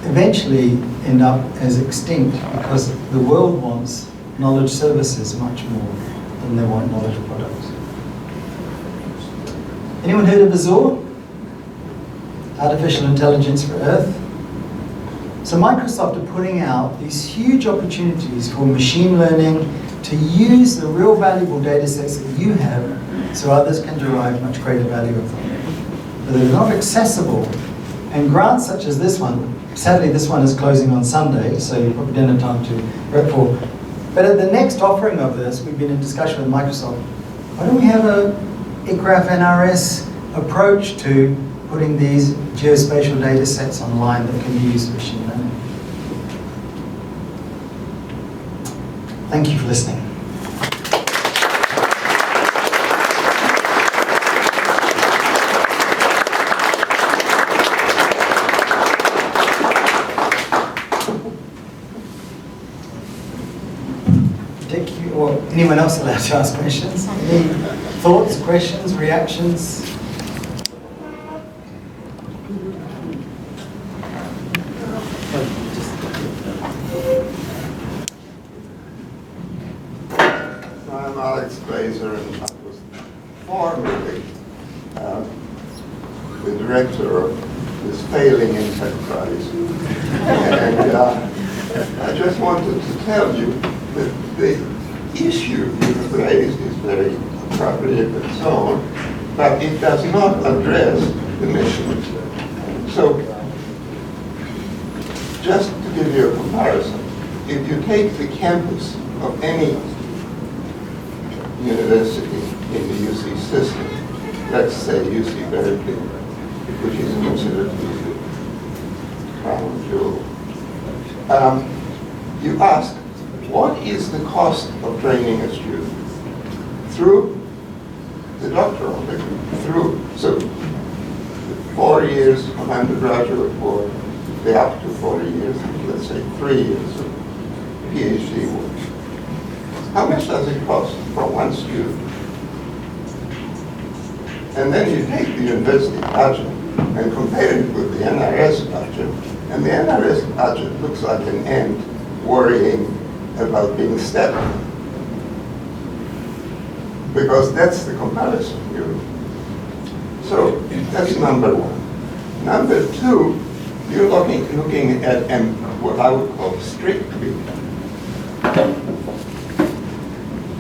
Speaker 2: eventually end up as extinct because the world wants knowledge services much more than they want knowledge products. Anyone heard of Azure? Artificial Intelligence for Earth? So Microsoft are putting out these huge opportunities for machine learning to use the real valuable data sets that you have so others can derive much greater value of them. But they're not accessible. And grants such as this one, sadly this one is closing on Sunday, so you probably don't have time to prep for. But at the next offering of this, we've been in discussion with Microsoft. Why don't we have a ICRAF NRS approach to putting these geospatial data sets online that can be used for machine learning? Thank you for listening. Or anyone else allowed to ask questions? Any thoughts, questions, reactions?
Speaker 5: Glazer, and I was formerly the director of this failing enterprise. And I just wanted to tell you that the issue you've raised is very appropriate and so on, but it does not address the mission. So, just to give you a comparison, if you take the campus of any university in the UC system, let's say UC Berkeley, which is considered to be the crown jewel, you ask, what is the cost of training a student? Through the doctoral degree, so 4 years of undergraduate work, the up to 4 years, let's say 3 years of PhD work. How much does it cost for one student? And then you take the university budget and compare it with the NRS budget, and the NRS budget looks like an ant worrying about being stepped on. Because that's the comparison you. So that's number one. Number two, you're looking at what I would call strictly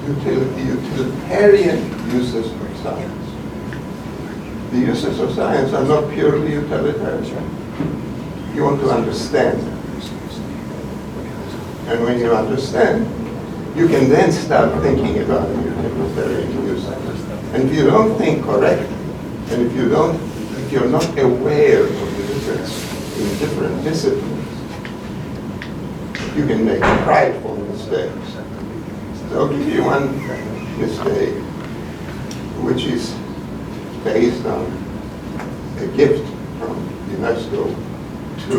Speaker 5: utilitarian uses of science. The uses of science are not purely utilitarian. You want to understand them. And when you understand, you can then start thinking about utilitarian uses. And if you don't think correctly, and if you're not aware of the difference in different disciplines, you can make prideful mistakes. So I'll give you one mistake, which is based on a gift from UNESCO to,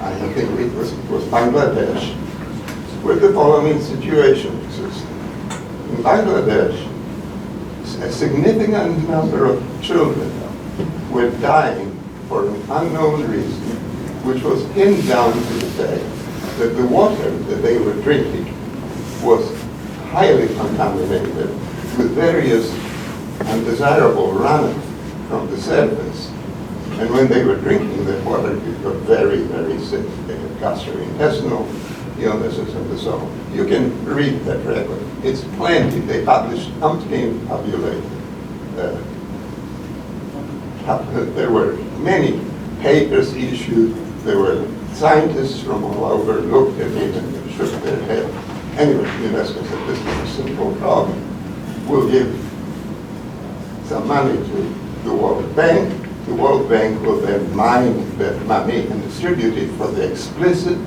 Speaker 5: I think it was Bangladesh, with the following situation. In Bangladesh, a significant number of children were dying for an unknown reason, which was pinned down to the fact that the water that they were drinking was highly contaminated with various undesirable runoff from the surface. And when they were drinking that water, they got very, very sick. They had gastrointestinal illnesses and so on. You can read that record. It's plenty. They published umpteen tabulated. There were many papers issued. There were scientists from all over looked at it and shook their head. Anyway, UNESCO said, this is a simple problem. We'll give some money to the World Bank. The World Bank will then mine that money and distribute it for the explicit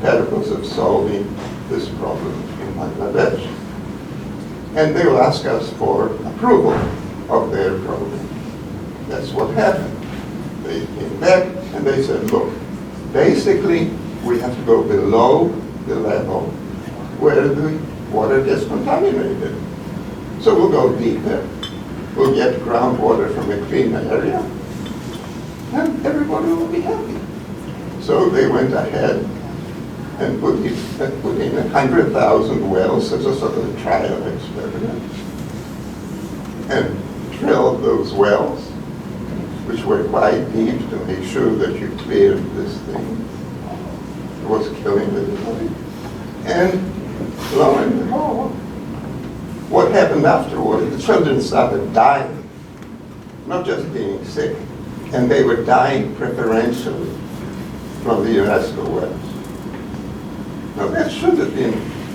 Speaker 5: purpose of solving this problem in Bangladesh. And they will ask us for approval of their program. That's what happened. They came back and they said, look, basically we have to go below the level where the water gets contaminated. So we'll go deeper. We'll get groundwater from a cleaner area, and everybody will be happy. So they went ahead and put in 100,000 wells as a sort of trial experiment, and drilled those wells, which were quite deep to make sure that you cleared this thing. It was killing everybody. And lo and behold, what happened afterward? The children started dying, not just being sick, and they were dying preferentially from the UNESCO wells. Now that should have been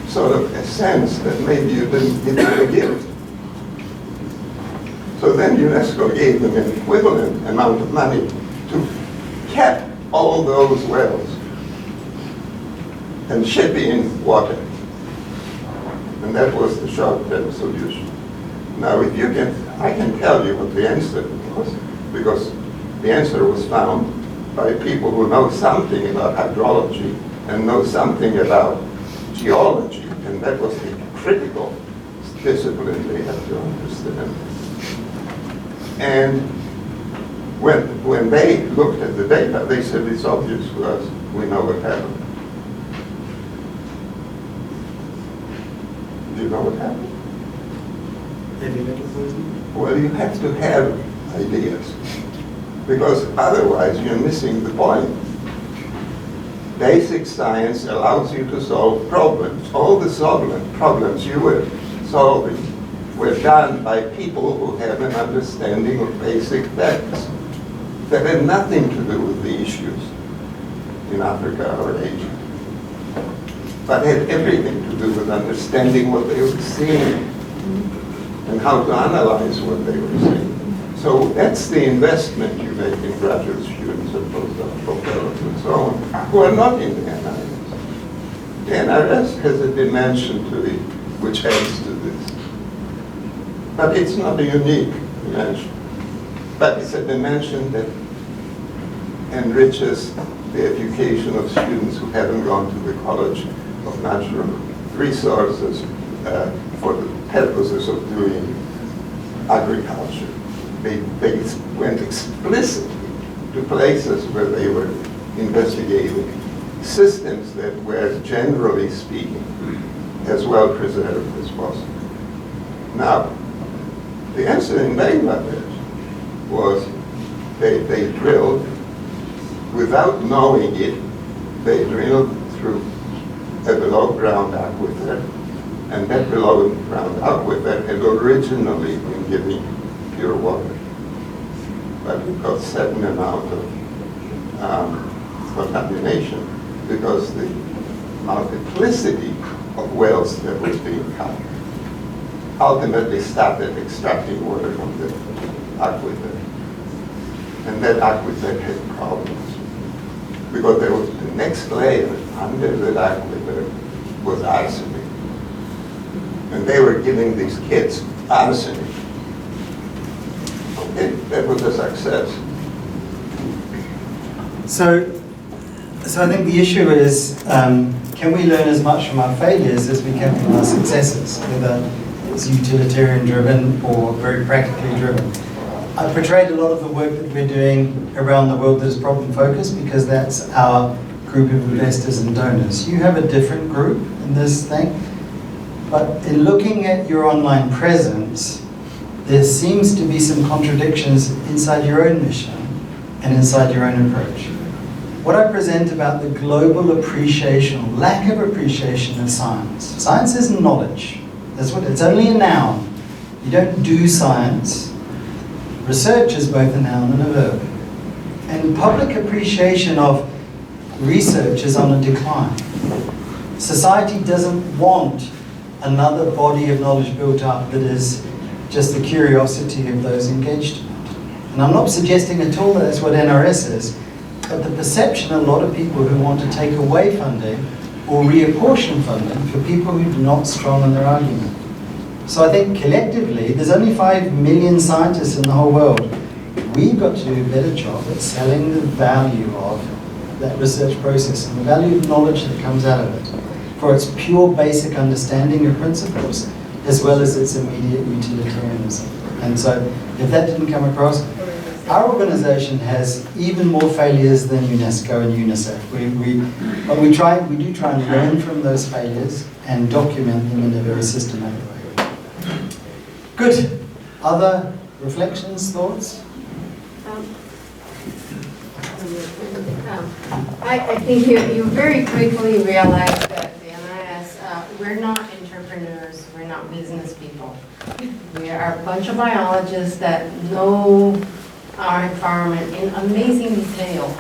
Speaker 5: sort of a sense that maybe you didn't give them a gift. So then UNESCO gave them an equivalent amount of money to cap all those wells and ship in water. And that was the short-term solution. Now, if you can, I can tell you what the answer was, because the answer was found by people who know something about hydrology and know something about geology, and that was the critical discipline they had to understand. And when they looked at the data, they said, it's obvious to us, we know what happened. Do you know what happened?
Speaker 2: Heavy metal poisoning?
Speaker 5: Well, you have to have ideas, because otherwise you're missing the point. Basic science allows you to solve problems. All the problems you were solving were done by people who have an understanding of basic facts that had nothing to do with the issues in Africa or Asia, but had everything to do with understanding what they were seeing and how to analyze what they were seeing. So that's the investment you make in graduate students and postdocs and so on, who are not in the NIRS. The NIRS has a dimension to it which adds to this. But it's not a unique dimension. But it's a dimension that enriches the education of students who haven't gone to the College of Natural Resources for the purposes of doing agriculture. They went explicitly to places where they were investigating systems that were, generally speaking, as well preserved as possible. Now, the answer in Bangladesh was they drilled, without knowing it, they drilled through a below-ground aquifer, and that below-ground aquifer had originally been giving pure water, but it got certain amount of contamination because the multiplicity of wells that was being cut ultimately started extracting water from the aquifer. And that aquifer had problems because there was the next layer under that aquifer was arsenic. And they were giving these kids arsenic. Okay, that was a success.
Speaker 2: So I think the issue is, can we learn as much from our failures as we can from our successes, whether it's utilitarian driven or very practically driven? I portrayed a lot of the work that we're doing around the world that is problem focused because that's our group of investors and donors. You have a different group in this thing, but in looking at your online presence, there seems to be some contradictions inside your own mission and inside your own approach. What I present about the global appreciation, or lack of appreciation of science. Science isn't knowledge. That's what it's only a noun. You don't do science. Research is both a noun and a verb. And public appreciation of research is on a decline. Society doesn't want another body of knowledge built up that is just the curiosity of those engaged in it. And I'm not suggesting at all that that's what NRS is, but the perception of a lot of people who want to take away funding or reapportion funding for people who are not strong in their argument. So I think collectively, there's only 5 million scientists in the whole world. We've got to do a better job at selling the value of that research process and the value of knowledge that comes out of it for its pure basic understanding of principles, as well as its immediate utilitarianism. And so if that didn't come across, our organization has even more failures than UNESCO and UNICEF. But we do try and learn from those failures and document them in a very systematic way. Good. Other reflections, thoughts?
Speaker 3: I think you very quickly realized that the NIS, we're not entrepreneurs, we're not business people. We are a bunch of biologists that know our environment in amazing detail.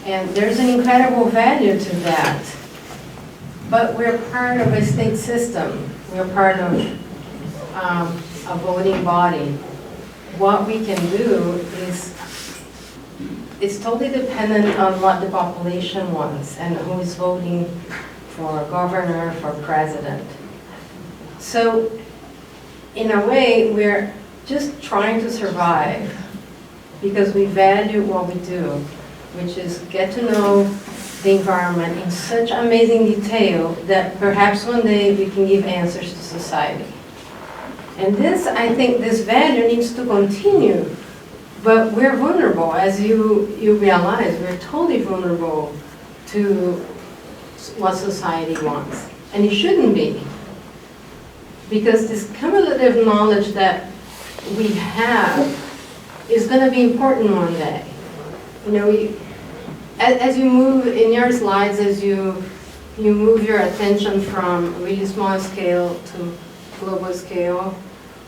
Speaker 3: And there's an incredible value to that. But we're part of a state system. We're part of a voting body. What we can do is, it's totally dependent on what the population wants and who is voting for governor, for president. So, in a way, we're just trying to survive because we value what we do, which is get to know the environment in such amazing detail that perhaps one day we can give answers to society. And this, I think, this value needs to continue. But we're vulnerable, as you realize, we're totally vulnerable to what society wants. And it shouldn't be. Because this cumulative knowledge that we have is going to be important one day. You know, as you move in your slides, as you move your attention from really small scale to global scale,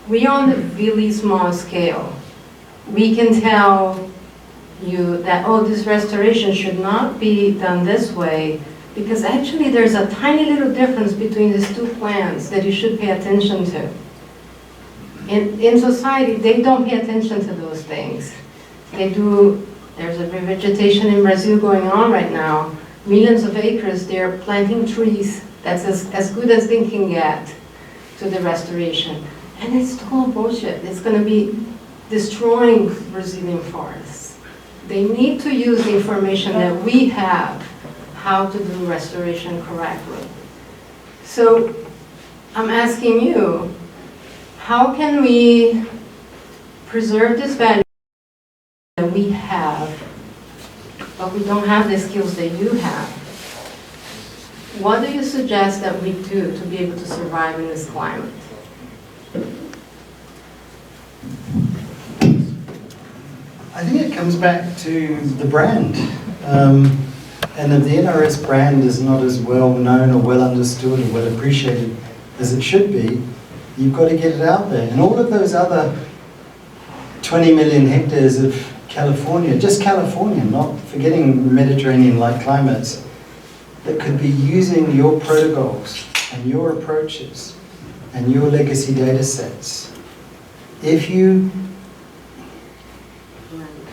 Speaker 3: we are on the really small scale. We can tell you that, oh, this restoration should not be done this way, because actually there's a tiny little difference between these two plans that you should pay attention to. In society, they don't pay attention to those things. They do, there's a revegetation in Brazil going on right now. Millions of acres, they're planting trees. That's as good as they can get to the restoration. And it's total bullshit. It's going to be destroying Brazilian forests. They need to use the information that we have how to do restoration correctly. So I'm asking you, how can we preserve this value that we have, but we don't have the skills that you have? What do you suggest that we do to be able to survive in this climate?
Speaker 2: I think it comes back to the brand. And if the NRS brand is not as well known or well understood or well appreciated as it should be, you've got to get it out there. And all of those other 20 million hectares of California, just California, not forgetting Mediterranean-like climates, that could be using your protocols and your approaches and your legacy data sets. If you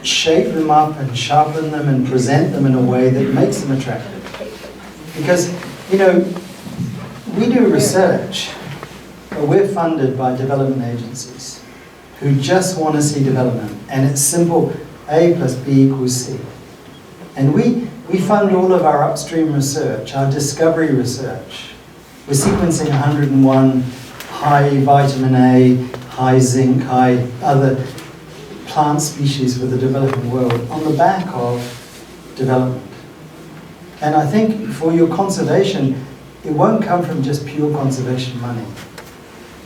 Speaker 2: shape them up and sharpen them and present them in a way that makes them attractive. Because, you know, we do research, but we're funded by development agencies who just want to see development. And it's simple, A plus B equals C. And we fund all of our upstream research, our discovery research. We're sequencing 101 high vitamin A, high zinc, high other plant species for the developing world on the back of development. And I think for your conservation, it won't come from just pure conservation money.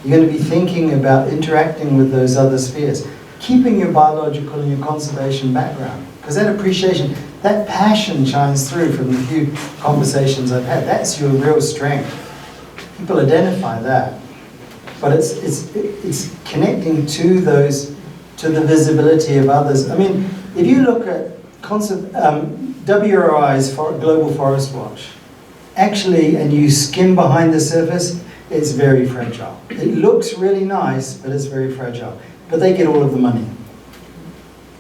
Speaker 2: You're going to be thinking about interacting with those other spheres, keeping your biological and your conservation background. Because that appreciation, that passion shines through from the few conversations I've had. That's your real strength. People identify that. But it's connecting to those, to the visibility of others. I mean, if you look at WRI's Global Forest Watch, actually, and you skim behind the surface, it's very fragile. It looks really nice, but it's very fragile. But they get all of the money.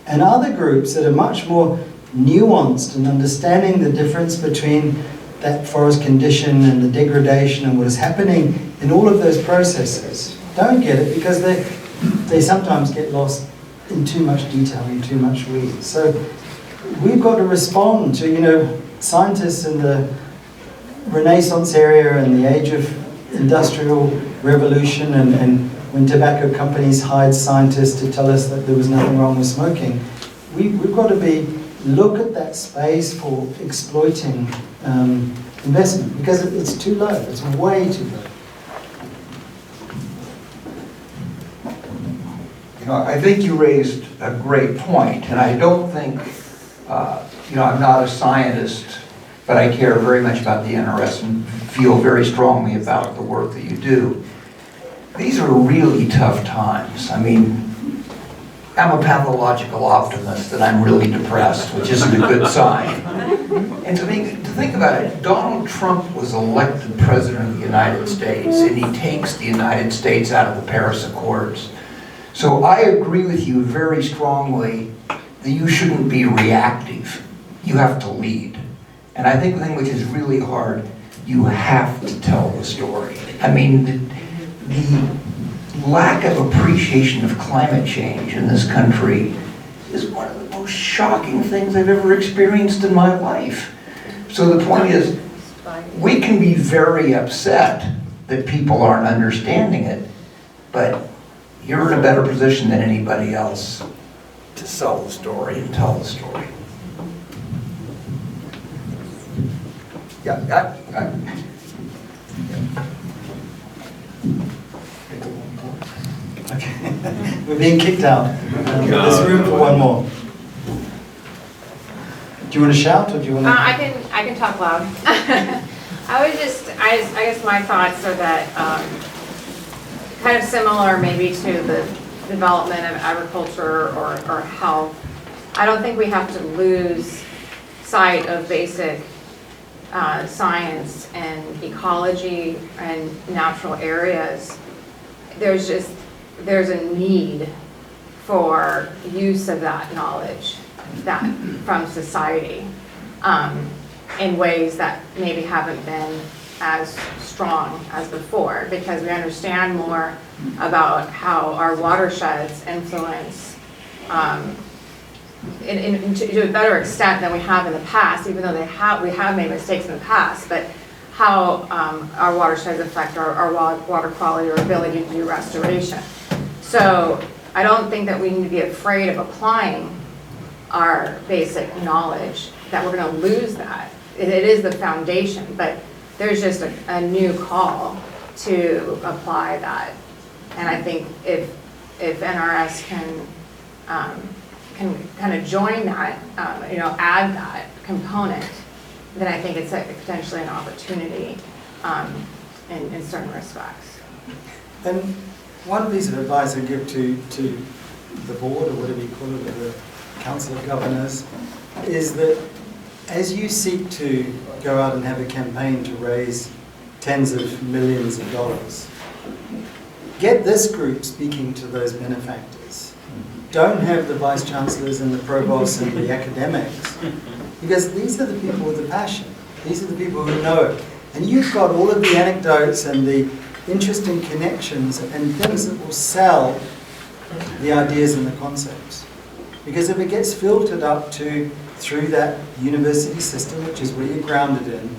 Speaker 2: And other groups that are much more nuanced and understanding the difference between that forest condition and the degradation and what is happening in all of those processes don't get it because they sometimes get lost in too much detail and too much weeds. So we've got to respond to, you know, scientists in the Renaissance era and the age of industrial revolution and when tobacco companies hired scientists to tell us that there was nothing wrong with smoking. We've got to look at that space for exploiting investment because it's too low. It's way too low.
Speaker 1: You know, I think you raised a great point, and I don't think, you know, I'm not a scientist, but I care very much about the NRS and feel very strongly about the work that you do. These are really tough times. I mean, I'm a pathological optimist and I'm really depressed, which isn't a good sign. And to think about it, Donald Trump was elected President of the United States and he takes the United States out of the Paris Accords. So I agree with you very strongly that you shouldn't be reactive. You have to lead. And I think the thing which is really hard, you have to tell the story. I mean, the lack of appreciation of climate change in this country is one of the most shocking things I've ever experienced in my life. So the point is, we can be very upset that people aren't understanding it, but you're in a better position than anybody else to sell the story and tell the story. Yeah,
Speaker 2: We're being kicked out. There's room for one more. Do you want to shout, or do you want to?
Speaker 7: I can talk loud. I guess my thoughts are that kind of similar maybe to the development of agriculture or health. I don't think we have to lose sight of basic science and ecology and natural areas. There's a need for use of that knowledge from society in ways that maybe haven't been as strong as before, because we understand more about how our watersheds influence to a better extent than we have in the past, even though we have made mistakes in the past, but how our watersheds affect our water quality or ability to do restoration. So I don't think that we need to be afraid of applying our basic knowledge, that we're going to lose that. It is the foundation, but there's just a new call to apply that. And I think if NRS can kind of join that, add that component, then I think it's potentially an opportunity in certain respects.
Speaker 2: And one piece of advice I give to the board, or whatever you call it, the Council of Governors, is that as you seek to go out and have a campaign to raise tens of millions of dollars, get this group speaking to those benefactors. Don't have the vice chancellors and the provosts and the academics, because these are the people with the passion. These are the people who know it. And you've got all of the anecdotes and the interesting connections and things that will sell the ideas and the concepts. Because if it gets filtered up through that university system, which is where you're grounded in,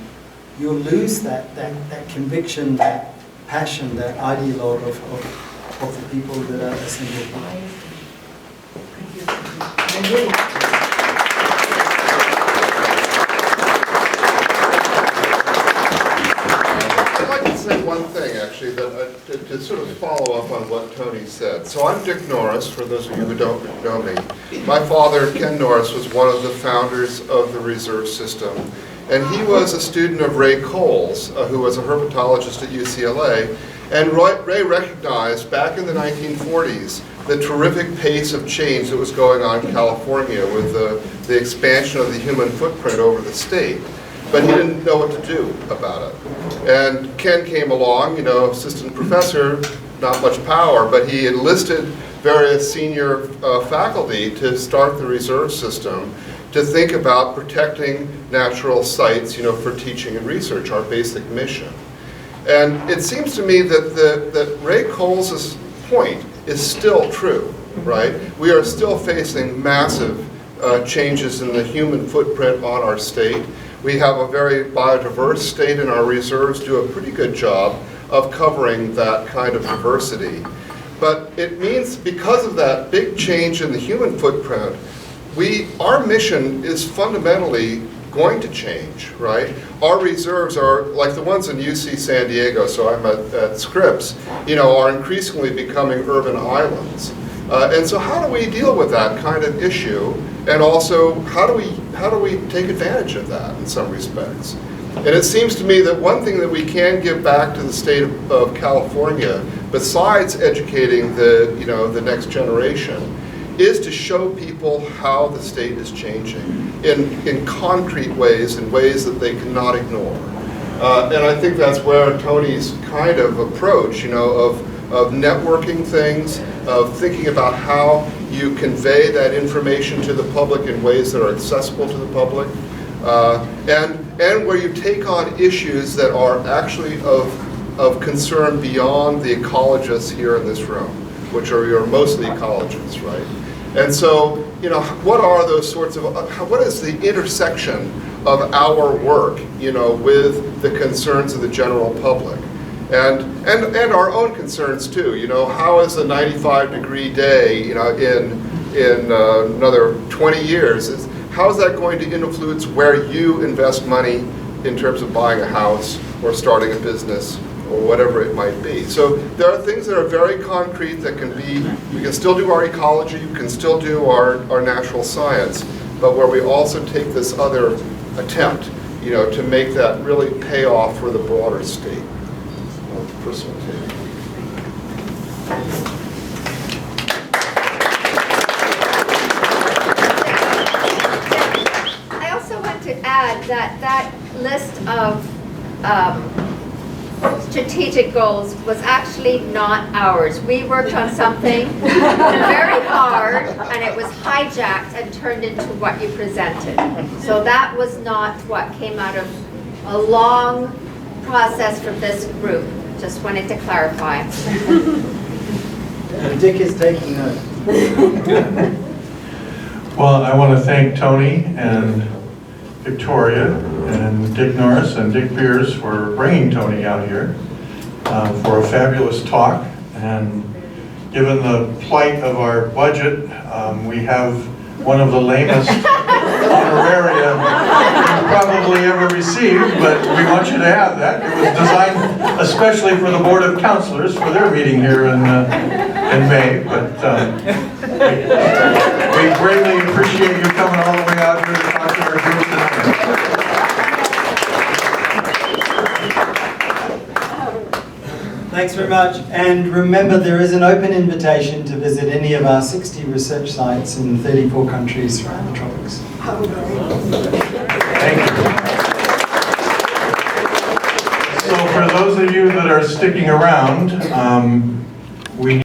Speaker 2: you'll lose that conviction, that passion, that ideologue of the people that are assembled here.
Speaker 8: I'd like to say one thing, actually, that to sort of follow up on what Tony said. So I'm Dick Norris, for those of you who don't know me. My father, Ken Norris, was one of the founders of the reserve system. And he was a student of Ray Coles, who was a herpetologist at UCLA. And Ray recognized back in the 1940s the terrific pace of change that was going on in California with the expansion of the human footprint over the state. But he didn't know what to do about it. And Ken came along, assistant professor, not much power, but he enlisted various senior faculty to start the reserve system, to think about protecting natural sites, for teaching and research, our basic mission. And it seems to me that Ray Coles' point is still true, right? We are still facing massive changes in the human footprint on our state. We have a very biodiverse state, and our reserves do a pretty good job of covering that kind of diversity. But it means, because of that big change in the human footprint, our mission is fundamentally going to change, right? Our reserves are, like the ones in UC San Diego, so I'm at Scripps, are increasingly becoming urban islands. And so how do we deal with that kind of issue? And also, how do we take advantage of that in some respects? And it seems to me that one thing that we can give back to the state of California, besides educating the next generation, is to show people how the state is changing in concrete ways, in ways that they cannot ignore. And I think that's where Tony's kind of approach, of networking things, of thinking about how you convey that information to the public in ways that are accessible to the public, and where you take on issues that are actually of concern beyond the ecologists here in this room, which are mostly ecologists, right? And so, what are those sorts of, what is the intersection of our work, with the concerns of the general public? And our own concerns too, how is a 95-degree day, in another 20 years, how is that going to influence where you invest money in terms of buying a house or starting a business or whatever it might be. So there are things that are very concrete that can be, we can still do our ecology, we can still do our natural science, but where we also take this other attempt, to make that really pay off for the broader state. Personal take.
Speaker 9: I also want to add that that list of strategic goals was actually not ours. We worked on something very hard, and it was hijacked and turned into what you presented. So that was not what came out of a long process from this group. Just wanted to clarify.
Speaker 2: Dick is taking note.
Speaker 10: Well, I want to thank Tony and Victoria and Dick Norris and Dick Beers for bringing Tony out here for a fabulous talk. And given the plight of our budget, we have one of the lamest honoraria you've probably ever received, but we want you to have that. It was designed especially for the Board of Counselors for their meeting here in May. But we greatly appreciate you coming all the way out here to talk to our group tonight.
Speaker 2: Thanks very much. And remember, there is an open invitation to visit any of our 60 research sites in 34 countries around the tropics.
Speaker 10: Thank you. So for those of you that are sticking around, we